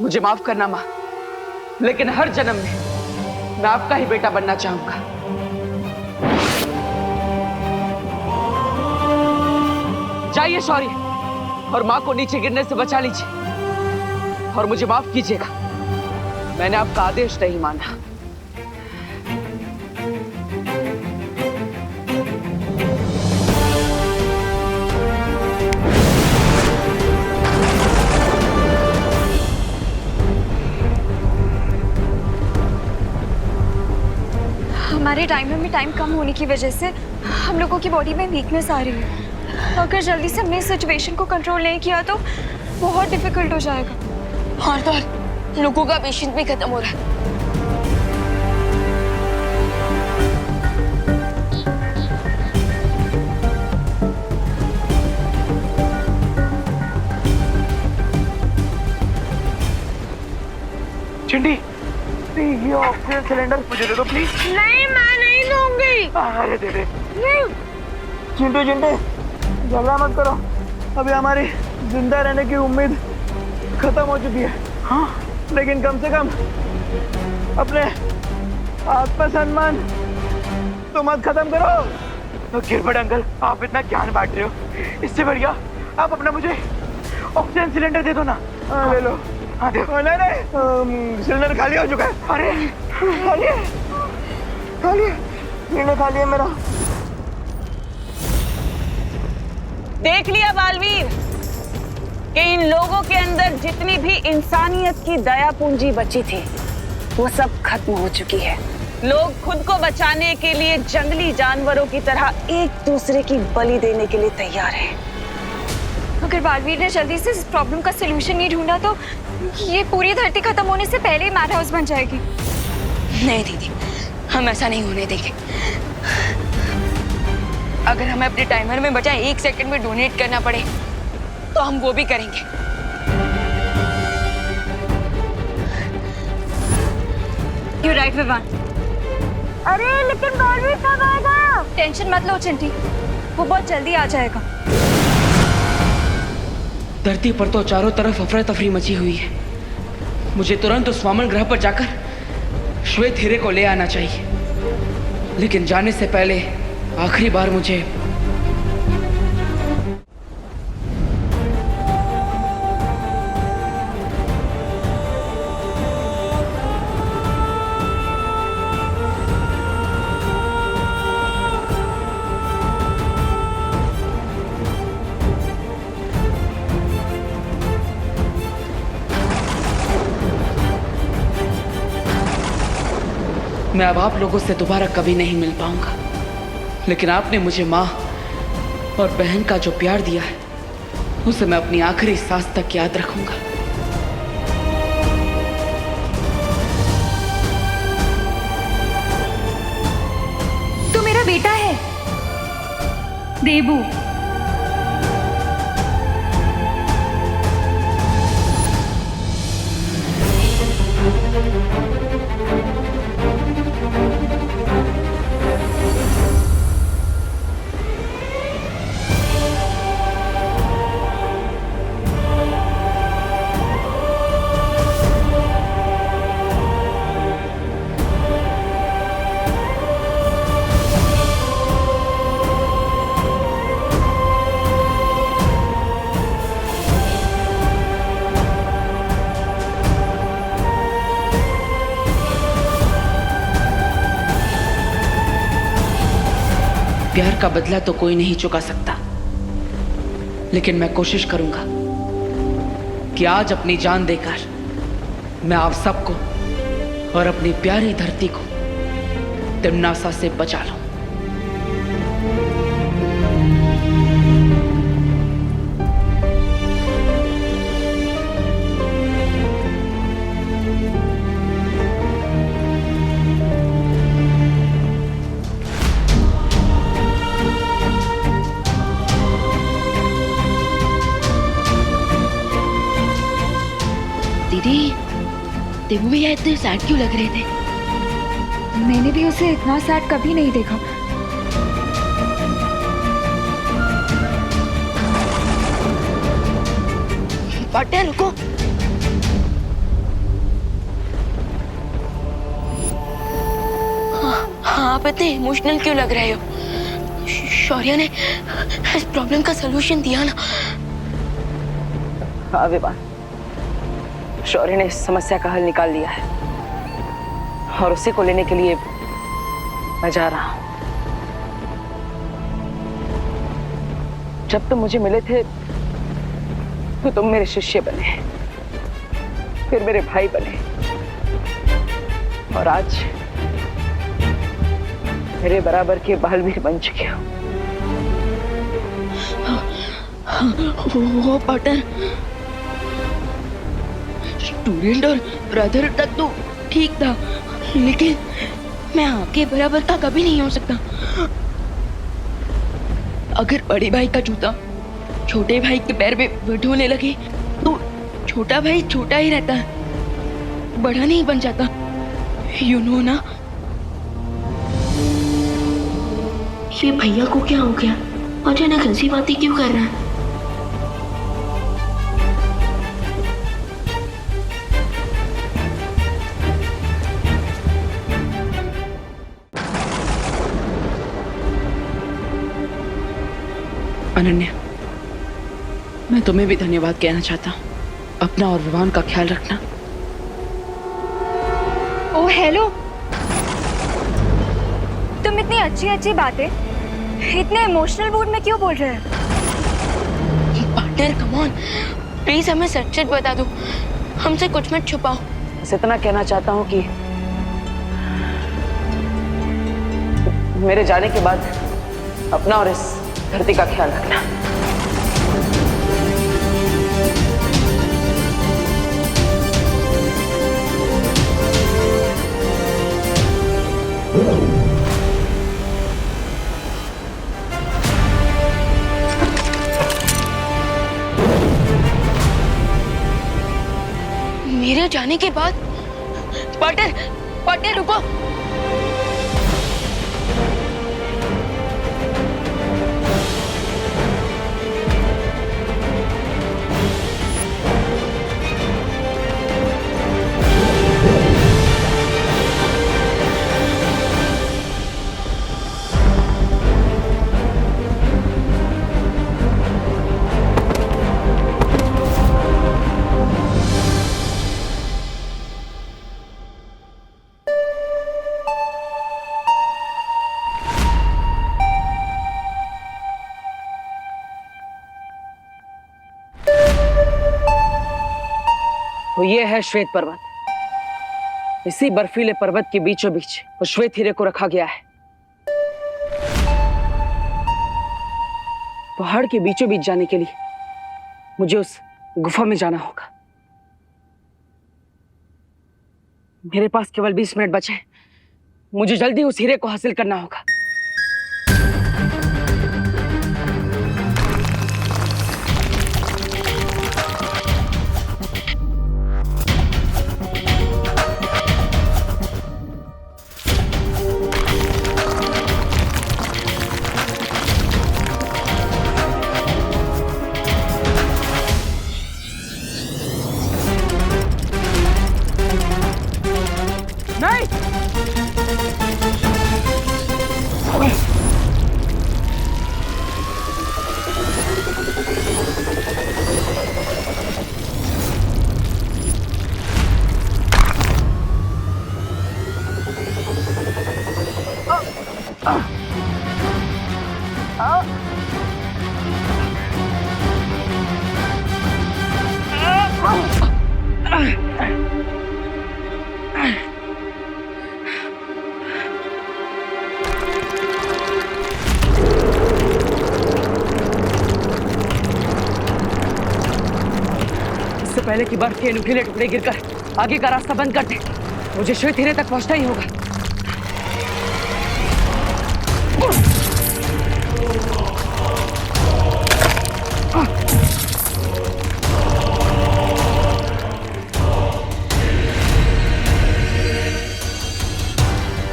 मुझे माफ करना माँ, लेकिन हर जन्म में मैं आपका ही बेटा बनना चाहूंगा। जाइए शौर्य और माँ को नीचे गिरने से बचा लीजिए और मुझे माफ कीजिएगा, मैंने आपका आदेश नहीं माना। हमारे टाइमर में टाइम कम होने की वजह से हम लोगों की बॉडी में वीकनेस आ रही है। अगर जल्दी से हमने सिचुएशन को कंट्रोल नहीं किया तो बहुत डिफिकल्ट हो जाएगा। और तो लोगों का पेशेंस भी खत्म हो रहा है। चिंटी, ये ऑक्सीजन सिलेंडर मुझे दे दो प्लीज। नहीं, मैं नहीं दूंगी। अरे दे दे। नहीं। चिंटू चिंटे, झगड़ा मत करो। अभी हमारी जिंदा रहने की उम्मीद खत्म हो चुकी है। हाँ, लेकिन कम से कम अपने आत्मसम्मान तो मत खत्म करो। तो गिरबट अंकल, आप इतना ज्ञान बांट रहे हो, इससे बढ़िया आप अपना मुझे ऑक्सीजन सिलेंडर दे दो ना। ले लो। हाँ देखो। नहीं नहीं, सिलेंडर खाली हो चुका है। अरे खाली है, खाली है, सिलेंडर खाली है मेरा। देख लिया बालवीर कि इन लोगों के अंदर जितनी भी इंसानियत की दया पूंजी बची थी वो सब खत्म हो चुकी है। लोग खुद को बचाने के लिए जंगली जानवरों की तरह एक दूसरे की बलि देने के लिए तैयार हैं। अगर बालवीर ने जल्दी से इस प्रॉब्लम का सलूशन नहीं ढूंढा तो ये पूरी धरती खत्म होने से पहले ही मैड हाउस बन जाएगी। नहीं दीदी, हम ऐसा नहीं होने देंगे। अगर हमें अपने टाइमर में बचा 1 सेकंड में डोनेट करना पड़े तो हम वो भी करेंगे। You're right, Vivaan. अरे लेकिन बालवीर कब आएगा? टेंशन मत लो चिंटी, वो बहुत जल्दी आ जाएगा। धरती पर तो चारों तरफ अफरा तफरी मची हुई है। मुझे तुरंत उस वामन ग्रह पर जाकर श्वेत हीरे को ले आना चाहिए, लेकिन जाने से पहले आखिरी बार मुझे मैं अब आप लोगों से दोबारा कभी नहीं मिल पाऊंगा, लेकिन आपने मुझे माँ और बहन का जो प्यार दिया है उसे मैं अपनी आखिरी सांस तक याद रखूंगा। तो मेरा बेटा है, देबू। प्यार का बदला तो कोई नहीं चुका सकता, लेकिन मैं कोशिश करूंगा कि आज अपनी जान देकर मैं आप सबको और अपनी प्यारी धरती को तिम्नासा से बचा लूं। दीदी, देबू भैया इतने सैड क्यों लग रहे थे? मैंने भी उसे इतना सैड कभी नहीं देखा। पार्टनर रुको। हाँ, आप इतने इमोशनल क्यों लग रहे हो? शौर्य ने इस प्रॉब्लम का सलूशन दिया ना। हाँ विवान, शौर्य ने इस समस्या का हल निकाल लिया है और उसी को लेने के लिए मैं जा रहा हूं। जब तुम मुझे मिले थे तो तुम मेरे शिष्य बने, फिर मेरे भाई बने, और आज मेरे बराबर के बालवीर बन चुके हो। वो पार्टनर, स्टूडेंट और ब्रदर तक तो ठीक था, लेकिन मैं आपके बराबर का कभी नहीं हो सकता। अगर बड़े भाई का जूता छोटे भाई के पैर में ढोने लगे तो छोटा भाई छोटा ही रहता है, बड़ा नहीं बन जाता। यू नो ना। ये भैया को क्या हो गया? अचानक ऐसी बातें क्यों कर रहा है? अनन्या, मैं तुम्हें भी धन्यवाद कहना चाहता हूँ। अपना और विवान का ख्याल रखना। ओ हेलो, तुम इतनी अच्छी अच्छी बातें इतने इमोशनल मूड में क्यों बोल रहे हो? पार्टनर कम ऑन, प्लीज हमें सच सच बता दो, हमसे कुछ मत छुपाओ। बस इतना कहना चाहता हूँ कि मेरे जाने के बाद अपना और इस धरती का ख्याल रखना। मेरे जाने के बाद पार्टनर रुको। तो ये है श्वेत पर्वत। इसी बर्फीले पर्वत के बीचों बीच उस श्वेत हीरे को रखा गया है। पहाड़ के बीचों बीच जाने के लिए मुझे उस गुफा में जाना होगा। मेरे पास केवल 20 मिनट बचे हैं। मुझे जल्दी उस हीरे को हासिल करना होगा। इससे पहले कि बर्फ के नुकीले टुकड़े गिरकर आगे का रास्ता बंद कर दे, मुझे श्वेत हीरे तक पहुंचना ही होगा।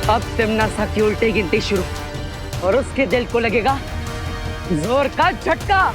अब तिम्नासा की उल्टी गिनती शुरू और उसके दिल को लगेगा जोर का झटका।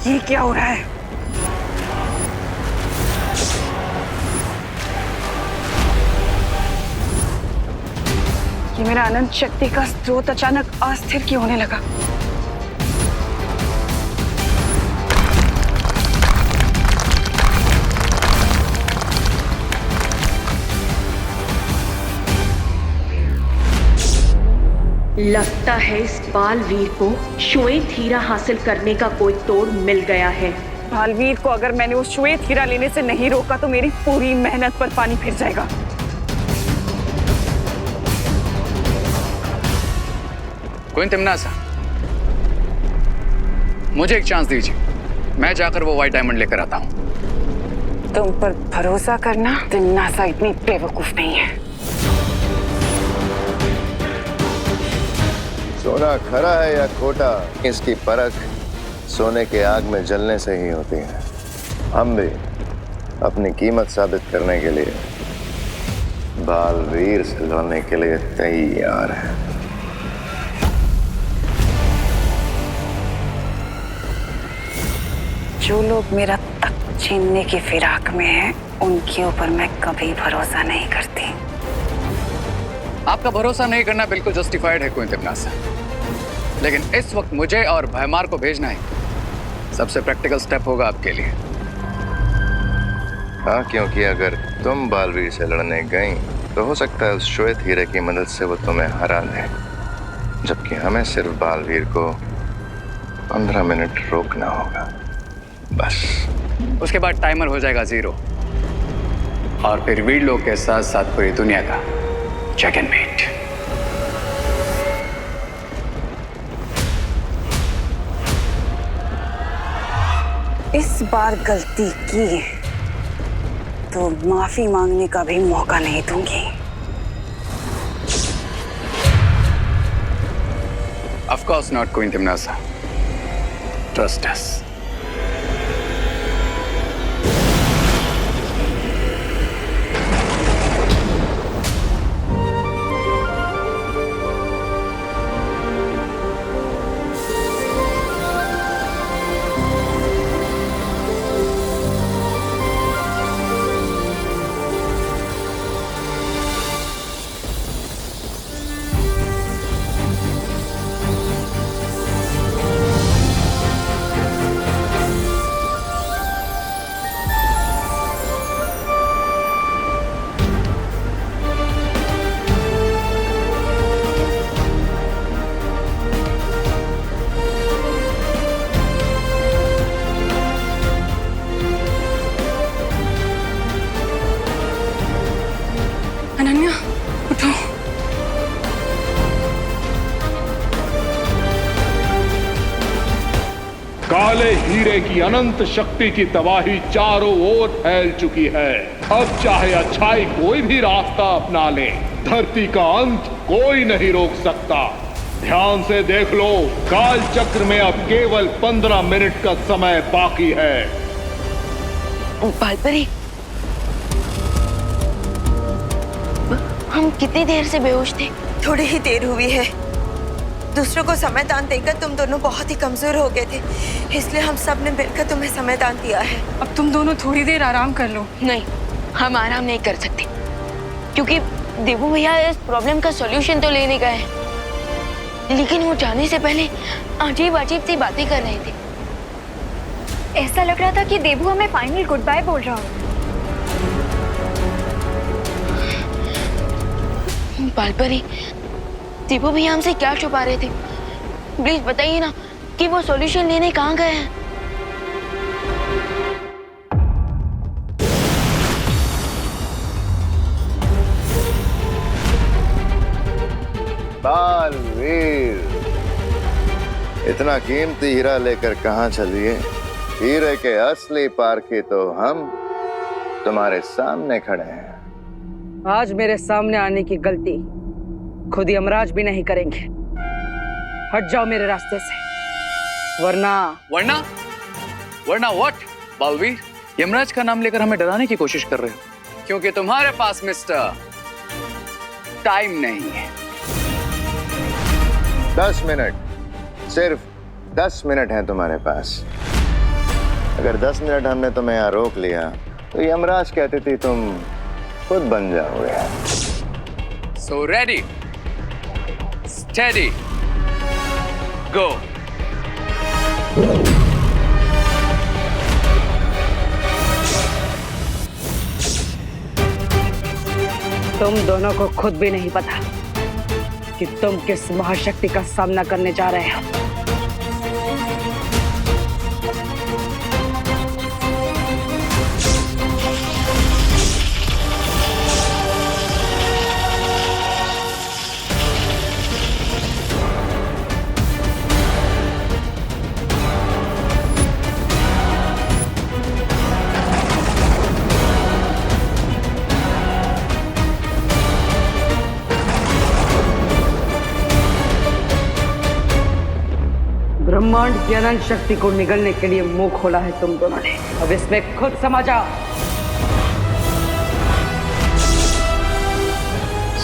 ये क्या हो रहा है? ये मेरा अनंत शक्ति का स्रोत अचानक अस्थिर क्यों होने लगा? लगता है इस बालवीर को श्वेत हीरा हासिल करने का कोई तोड़ मिल गया है। बालवीर को अगर मैंने वो श्वेत हीरा लेने से नहीं रोका तो मेरी पूरी मेहनत पर पानी फिर जाएगा। क्वीन तिम्नासा, मुझे एक चांस दीजिए, मैं जाकर वो व्हाइट डायमंड लेकर आता हूं। तुम पर भरोसा करना, तिम्नासा इतनी बेवकूफ नहीं है। सोना खरा है या खोटा, इसकी परख सोने के आग में जलने से ही होती है। हम भी अपनी कीमत साबित करने के लिए बालवीर से लड़ने के लिए तैयार हैं। जो लोग मेरा तख्त छीनने की फिराक में हैं, उनके ऊपर मैं कभी भरोसा नहीं करती। आपका भरोसा नहीं करना बिल्कुल जस्टिफाइड है क्वीन तिम्नासा, लेकिन इस वक्त मुझे और भयमार को भेजना ही सबसे प्रैक्टिकल स्टेप होगा आपके लिए। हाँ, क्योंकि अगर तुम बालवीर से लड़ने गई तो हो सकता है उस श्वेत हीरे की मदद से वो तुम्हें हरा दे, जबकि हमें सिर्फ बालवीर को 15 मिनट रोकना होगा, बस। उसके बाद टाइमर हो जाएगा 0 और फिर वीर लोग के साथ साथ पूरी दुनिया का चेकमेट। इस बार गलती की तो माफी मांगने का भी मौका नहीं दूंगी। Of course not, Queen Timnasa. Trust us. Ananya, उठो। काले हीरे की अनंत शक्ति की तबाही चारों ओर फैल चुकी है। अब चाहे अच्छाई कोई भी रास्ता अपना ले, धरती का अंत कोई नहीं रोक सकता। ध्यान से देख लो, काल चक्र में अब केवल 15 मिनट का समय बाकी है। बालपरी, हम कितनी देर से बेहोश थे? थोड़ी ही देर हुई है। दूसरों को समय दान देकर तुम दोनों बहुत ही कमजोर हो गए थे, इसलिए हम सब ने मिलकर तुम्हें समय दान दिया है। अब तुम दोनों थोड़ी देर आराम कर लो। नहीं, हम आराम नहीं कर सकते, क्योंकि देवू भैया इस प्रॉब्लम का सॉल्यूशन तो लेने गए हैं, लेकिन वो जाने से पहले अजीब अजीब सी बातें कर रहे थे। ऐसा लग रहा था कि देवू हमें फाइनल गुड बाय बोल रहा हो। बालपरी, देवू भैया हमसे क्या छुपा रहे थे? प्लीज बताइए ना कि वो सॉल्यूशन लेने कहाँ गए हैं। बालवीर, इतना कीमती हीरा लेकर कहाँ चलिए? हीरे के असली पारखी तो हम तुम्हारे सामने खड़े हैं। आज मेरे सामने आने की गलती खुद यमराज भी नहीं करेंगे। हट जाओ मेरे रास्ते से, वरना व्हाट? बालवीर, यमराज का नाम लेकर हमें डराने की कोशिश कर रहे हो, क्योंकि तुम्हारे पास मिस्टर टाइम नहीं है। 10 मिनट, सिर्फ 10 मिनट है तुम्हारे पास। अगर 10 मिनट हमने तुम्हें यहाँ रोक लिया तो यमराज कहती थी तुम खुद बन जाओगे। So ready, steady, go. तुम दोनों को खुद भी नहीं पता कि तुम किस महाशक्ति का सामना करने जा रहे हो। ब्रह्मांड की अनंत शक्ति को निगलने के लिए मुंह खोला है तुम दोनों ने। अब इसमें खुद समझ आओ।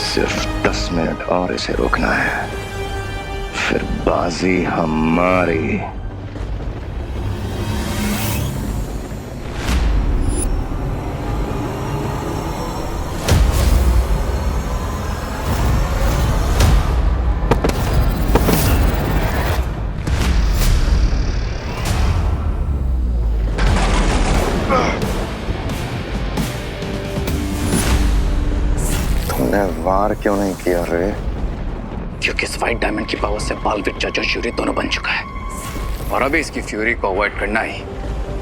सिर्फ 10 मिनट और इसे रोकना है, फिर बाजी हमारी। वार क्यों नहीं किया रे? क्योंकि इस व्हाइट डायमंड की पावर से बालवीर जज और ज्यूरी दोनों बन चुका है, और अभी इसकी फ्यूरी को अवॉइड करना ही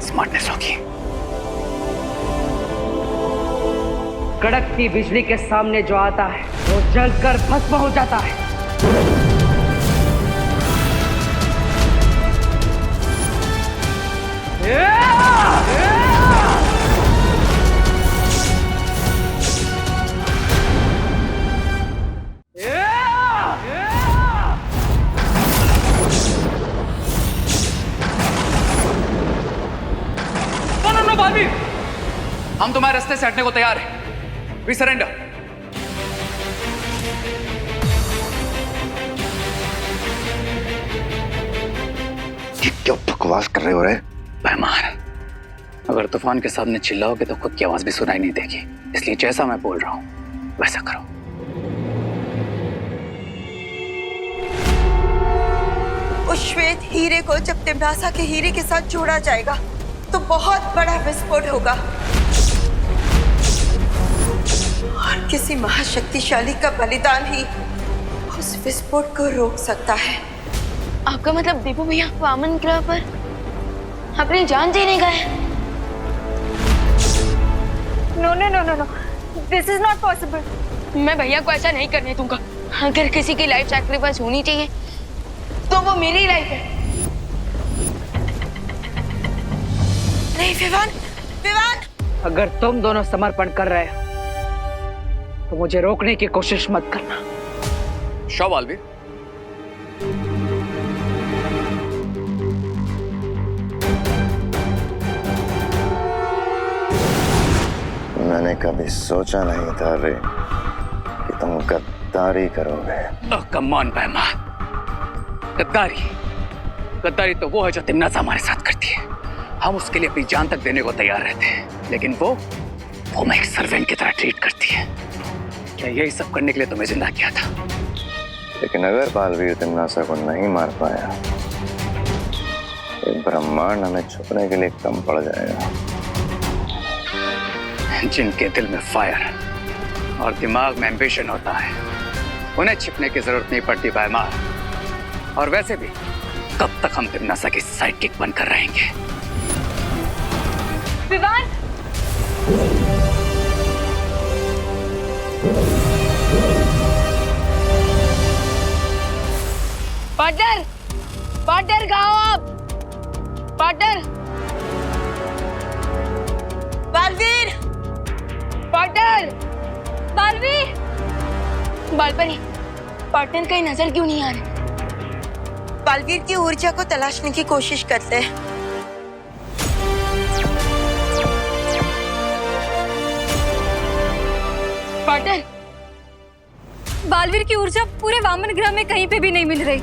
स्मार्टनेस होगी। कड़कती बिजली के सामने जो आता है वो जलकर भस्म हो जाता है। हम तुम्हारे रास्ते से हटने को तैयार हैं। We surrender. ये क्या बकवास कर रहे हो रे? मेहमान, अगर तूफान के सामने चिल्लाओगे तो खुद की आवाज भी सुनाई नहीं देगी, इसलिए जैसा मैं बोल रहा हूं वैसा करो। उस श्वेत हीरे को जब तिम्नासा के हीरे के साथ जोड़ा जाएगा तो बहुत बड़ा विस्फोट होगा, और किसी महाशक्तिशाली का बलिदान ही उस विस्फोट को रोक सकता है। आपका मतलब देवू भैया वामन ग्रह पर अपनी जान देने गए? No no no no no, this is not possible. मैं भैया को ऐसा नहीं करने दूंगा। अगर किसी की लाइफ सैक्रिफाइस होनी चाहिए तो वो मेरी लाइफ है। नहीं विवान, विवान! अगर तुम दोनों समर्पण कर रहे हो तो मुझे रोकने की कोशिश मत करना। शो बालवीर, मैंने कभी सोचा नहीं था रे कि तुम गद्दारी करोगे। कम ऑन बहमान, गद्दारी गद्दारी तो वो है जो तिमनासा हमारे साथ करती है। हम उसके लिए अपनी जान तक देने को तैयार रहते हैं, लेकिन वो मैं एक सर्वेंट की तरह ट्रीट करती है। क्या यही सब करने के लिए तुम्हें जिंदा किया था? लेकिन अगर बालवीर तिमनासा को नहीं मार पाया, एक ब्रह्मांड हमें छुपने के लिए कम पड़ जाएगा। जिनके दिल में फायर और दिमाग में एम्बिशन होता है, उन्हें छिपने की जरूरत नहीं पड़ती भाईमार। और वैसे भी कब तक हम तिमनासा की साइड किक बनकर रहेंगे? विवान! पार्टनर, पार्टनर कहाँ हो आप? Partner, Baalveer! Partner, Baalveer! Baalpari, partner कहीं नजर क्यों नहीं आ रहे? बालवीर की ऊर्जा को तलाशने की कोशिश करते हैं। पार्टनर, बालवीर की ऊर्जा पूरे वामन ग्रह में कहीं पे भी नहीं मिल रही।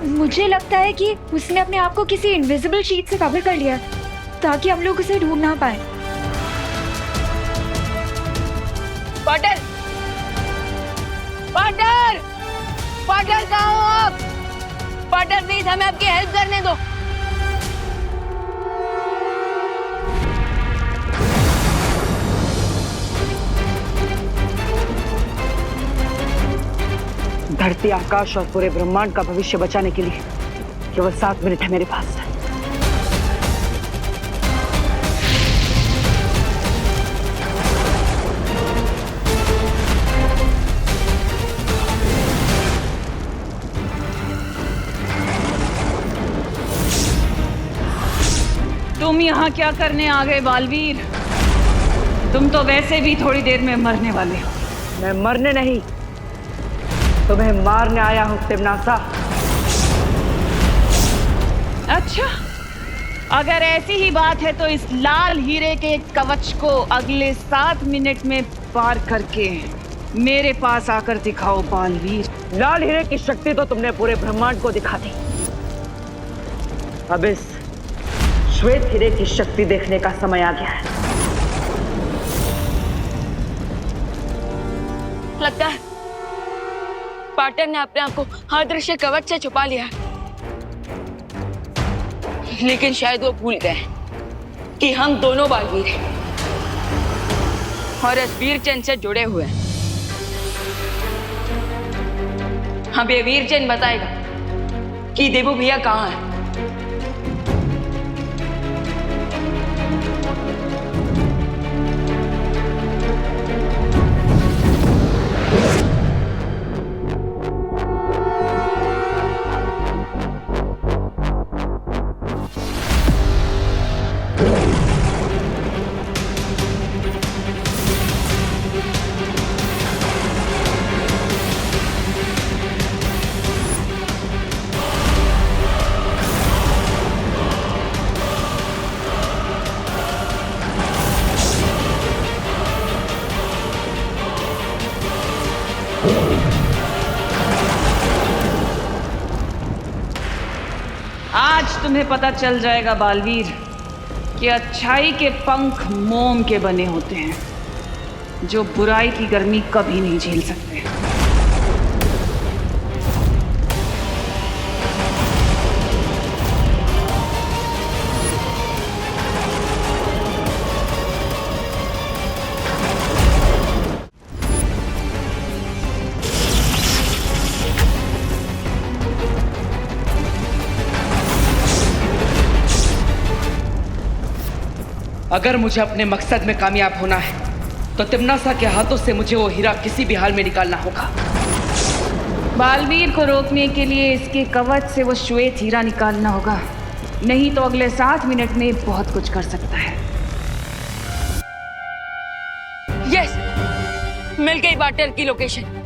मुझे लगता है कि उसने अपने आप को किसी इनविजिबल शीट से कवर कर लिया ताकि हम लोग उसे ढूंढ ना पाए। पार्टनर, पार्टनर, पार्टनर कहाँ हो आप? पार्टनर प्लीज हमें आपकी हेल्प करने दो। धरती, आकाश और पूरे ब्रह्मांड का भविष्य बचाने के लिए केवल 7 मिनट है मेरे पास। तुम यहाँ क्या करने आ गए बालवीर? तुम तो वैसे भी थोड़ी देर में मरने वाले हो। मैं मरने नहीं, तुम्हें मारने आया हूं तिमनासा। अच्छा, अगर ऐसी ही बात है तो इस लाल हीरे के कवच को अगले 7 मिनट में पार करके मेरे पास आकर दिखाओ बालवीर। लाल हीरे की शक्ति तो तुमने पूरे ब्रह्मांड को दिखा दी। अब इस श्वेत हीरे की शक्ति देखने का समय आ गया है। लगता है पार्टनर ने अपने आप को अदृश्य कवच से छुपा लिया, लेकिन शायद वो भूल गए कि हम दोनों बालवीर हैं और इस वीर चिन्ह से जुड़े हुए हैं। हमें ये वीर चिन्ह बताएगा कि देवू भैया कहाँ है। आज तुम्हें पता चल जाएगा बालवीर कि अच्छाई के पंख मोम के बने होते हैं जो बुराई की गर्मी कभी नहीं झेल सकते। अगर मुझे अपने मकसद में कामयाब होना है तो तिमनासा के हाथों से मुझे वो हीरा किसी भी हाल में निकालना होगा। बालवीर को रोकने के लिए इसके कवच से वो श्वेत हीरा निकालना होगा, नहीं तो अगले 7 मिनट में बहुत कुछ कर सकता है। यस, मिल गई पार्टनर की लोकेशन।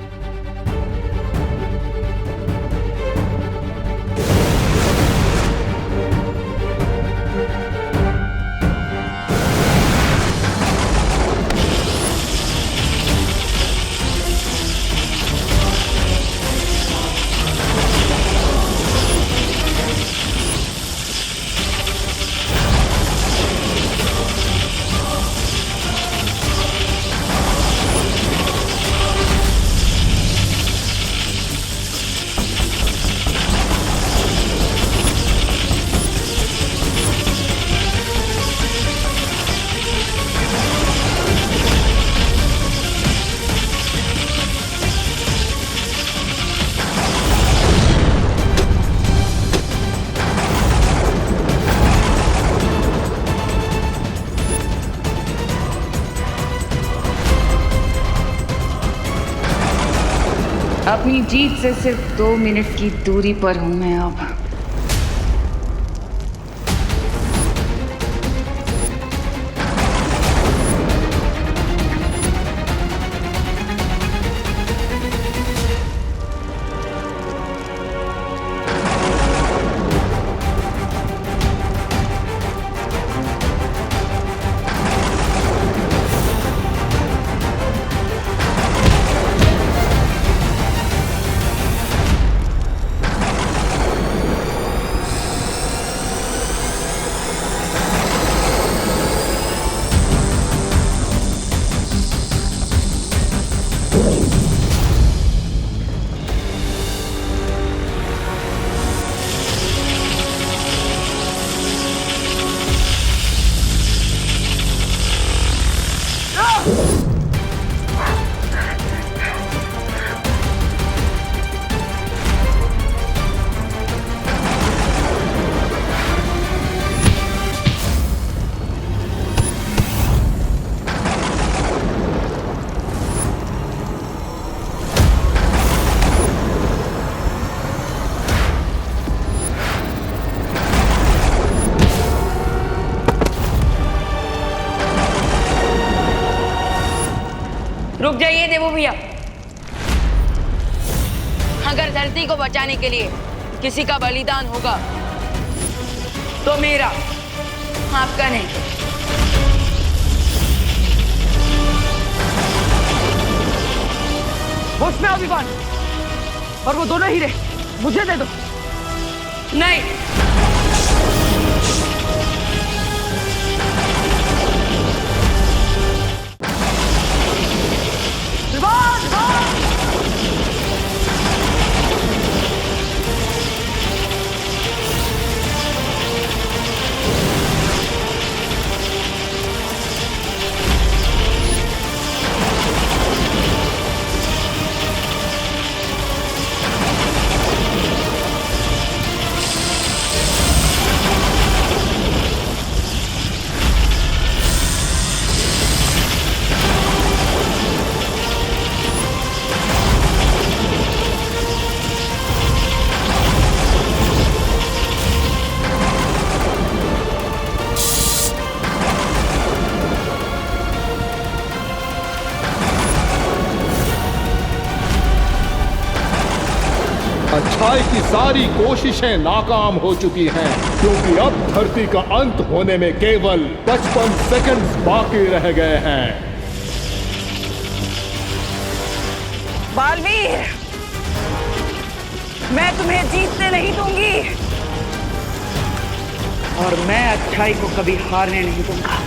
अपनी जीत से सिर्फ 2 मिनट की दूरी पर हूं मैं अब। रुक जाइए देवू भैया। अगर धरती को बचाने के लिए किसी का बलिदान होगा तो मेरा, आपका नहीं। होश में अभिमान और वो दोनों हीरे मुझे दे दो। नहीं, अच्छाई की सारी कोशिशें नाकाम हो चुकी हैं, क्योंकि अब धरती का अंत होने में केवल 55 सेकंड्स बाकी रह गए हैं। बालवीर, मैं तुम्हें जीतने नहीं दूंगी और मैं अच्छाई को कभी हारने नहीं दूंगा।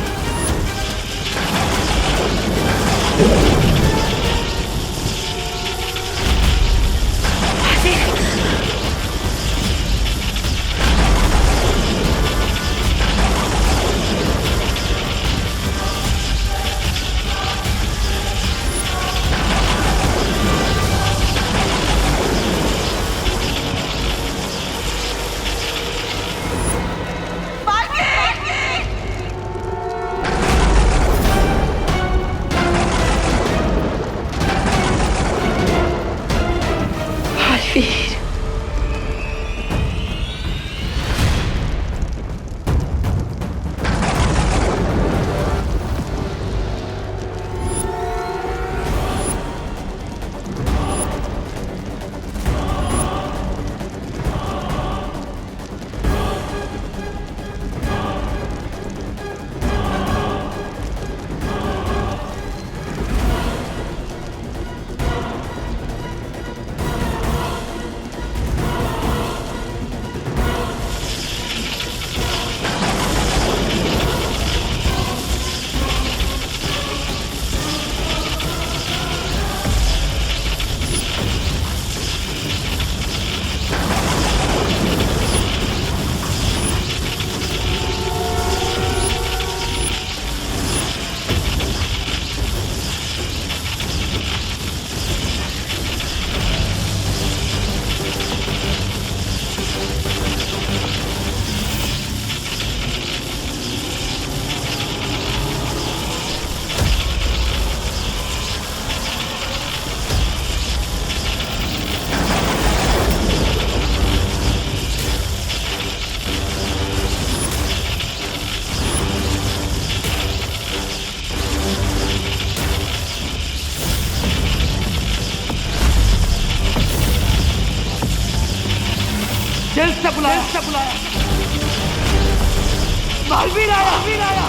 बालवीर आया।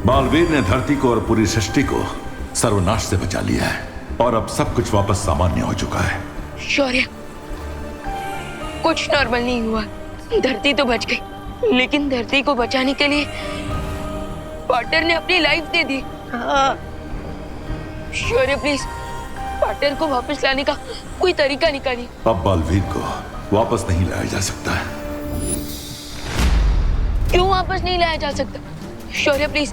बालवीर ने धरती को और पूरी सृष्टि को सर्वनाश से बचा लिया है और अब सब कुछ वापस सामान्य हो चुका है। शौर्य, कुछ नॉर्मल नहीं हुआ। धरती तो बच गई, लेकिन धरती को बचाने के लिए पार्टनर ने अपनी life they the. Shaurya please, partner को वापस लाने का कोई तरीका निकालिए। अब बालवीर को वापस नहीं लाया जा सकता। क्यों वापस नहीं लाया जा सकता? शौर्य प्लीज,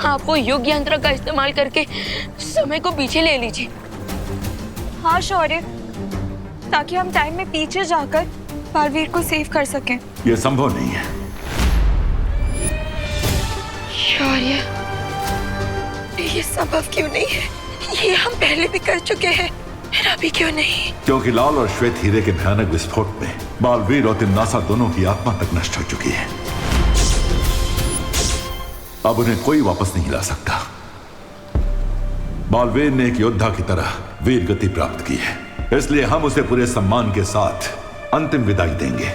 आप वो युग यंत्र का इस्तेमाल करके समय को पीछे ले लीजिए। हाँ शौर्य, ताकि हम टाइम में पीछे जाकर बालवीर को सेव कर सकें। यह संभव नहीं है। शौर्य, ये संभव क्यों नहीं है? ये हम पहले भी कर चुके हैं, फिर अभी क्यों नहीं? क्योंकि लाल और श्वेत हीरे के भयानक विस्फोट में बालवीर और तिमनासा दोनों की आत्मा तक नष्ट हो चुकी है। अब उन्हें कोई वापस नहीं ला सकता। बालवीर ने एक योद्धा की तरह वीर गति प्राप्त की है, इसलिए हम उसे पूरे सम्मान के साथ अंतिम विदाई देंगे।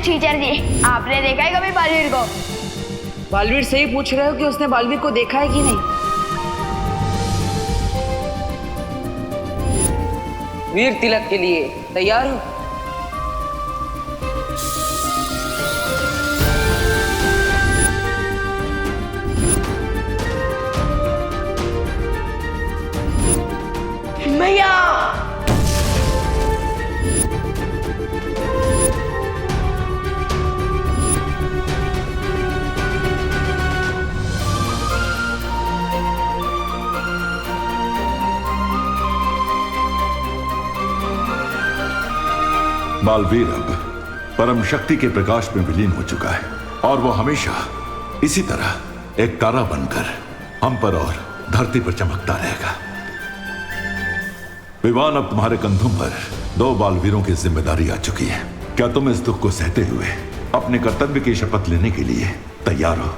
टीचर जी, आपने देखा है कभी बालवीर को? बालवीर से ही पूछ रहे हो कि उसने बालवीर को देखा है कि नहीं? वीर तिलक के लिए तैयार हो? भैया बालवीर अब परम शक्ति के प्रकाश में विलीन हो चुका है और वो हमेशा इसी तरह एक तारा बनकर हम पर और धरती पर चमकता रहेगा। विवान, अब तुम्हारे कंधों पर 2 बालवीरों की जिम्मेदारी आ चुकी है। क्या तुम इस दुख को सहते हुए अपने कर्तव्य की शपथ लेने के लिए तैयार हो?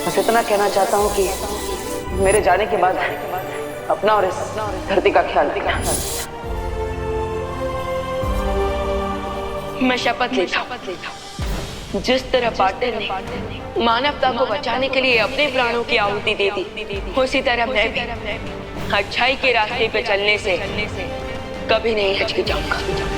बस इतना कहना चाहता हूँ कि मेरे जाने के बाद अपना और इस धरती का ख्याल रखना। मैं शपथ लेता हूँ, जिस तरह पाटिल ने मानवता को बचाने के लिए अपने प्राणों की आहुति दे दी, उसी तरह मैं भी अच्छाई के रास्ते पे चलने से कभी नहीं हिचकिचाऊंगा।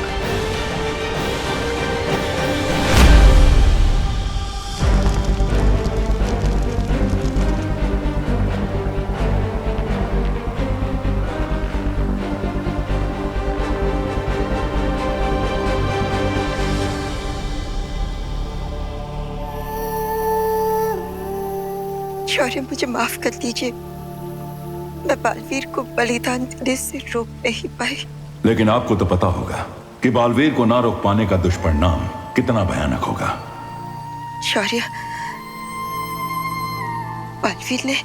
शौर्य, मुझे माफ कर दीजिए, मैं बालवीर को बलिदान देने से रोक नहीं पाई। लेकिन आपको तो पता होगा कि बालवीर को ना रोक पाने का दुष्परिणाम कितना भयानक होगा। शौर्य, बालवीर ने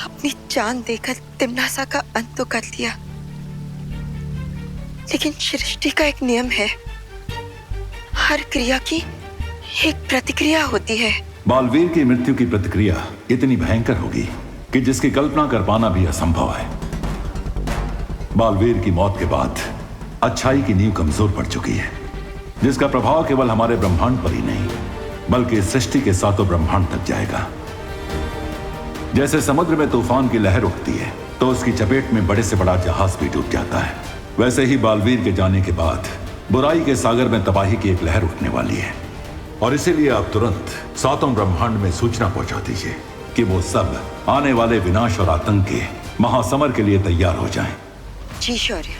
अपनी जान देकर तिम्नासा का अंत तो कर दिया, लेकिन सृष्टि का एक नियम है, हर क्रिया की एक प्रतिक्रिया होती है। बालवीर की मृत्यु की प्रतिक्रिया इतनी भयंकर होगी कि जिसकी कल्पना कर पाना भी असंभव है। बालवीर की मौत के बाद अच्छाई की नींव कमजोर पड़ चुकी है, जिसका प्रभाव केवल हमारे ब्रह्मांड पर ही नहीं बल्कि सृष्टि के 7 ब्रह्मांड तक जाएगा। जैसे समुद्र में तूफान की लहर उठती है तो उसकी चपेट में बड़े से बड़ा जहाज भी डूब जाता है, वैसे ही बालवीर के जाने के बाद बुराई के सागर में तबाही की एक लहर उठने वाली है। और इसीलिए आप तुरंत 7 ब्रह्मांड में सूचना पहुंचा दीजिए कि वो सब आने वाले विनाश और आतंक के महासमर के लिए तैयार हो जाएं। जी शौर्य।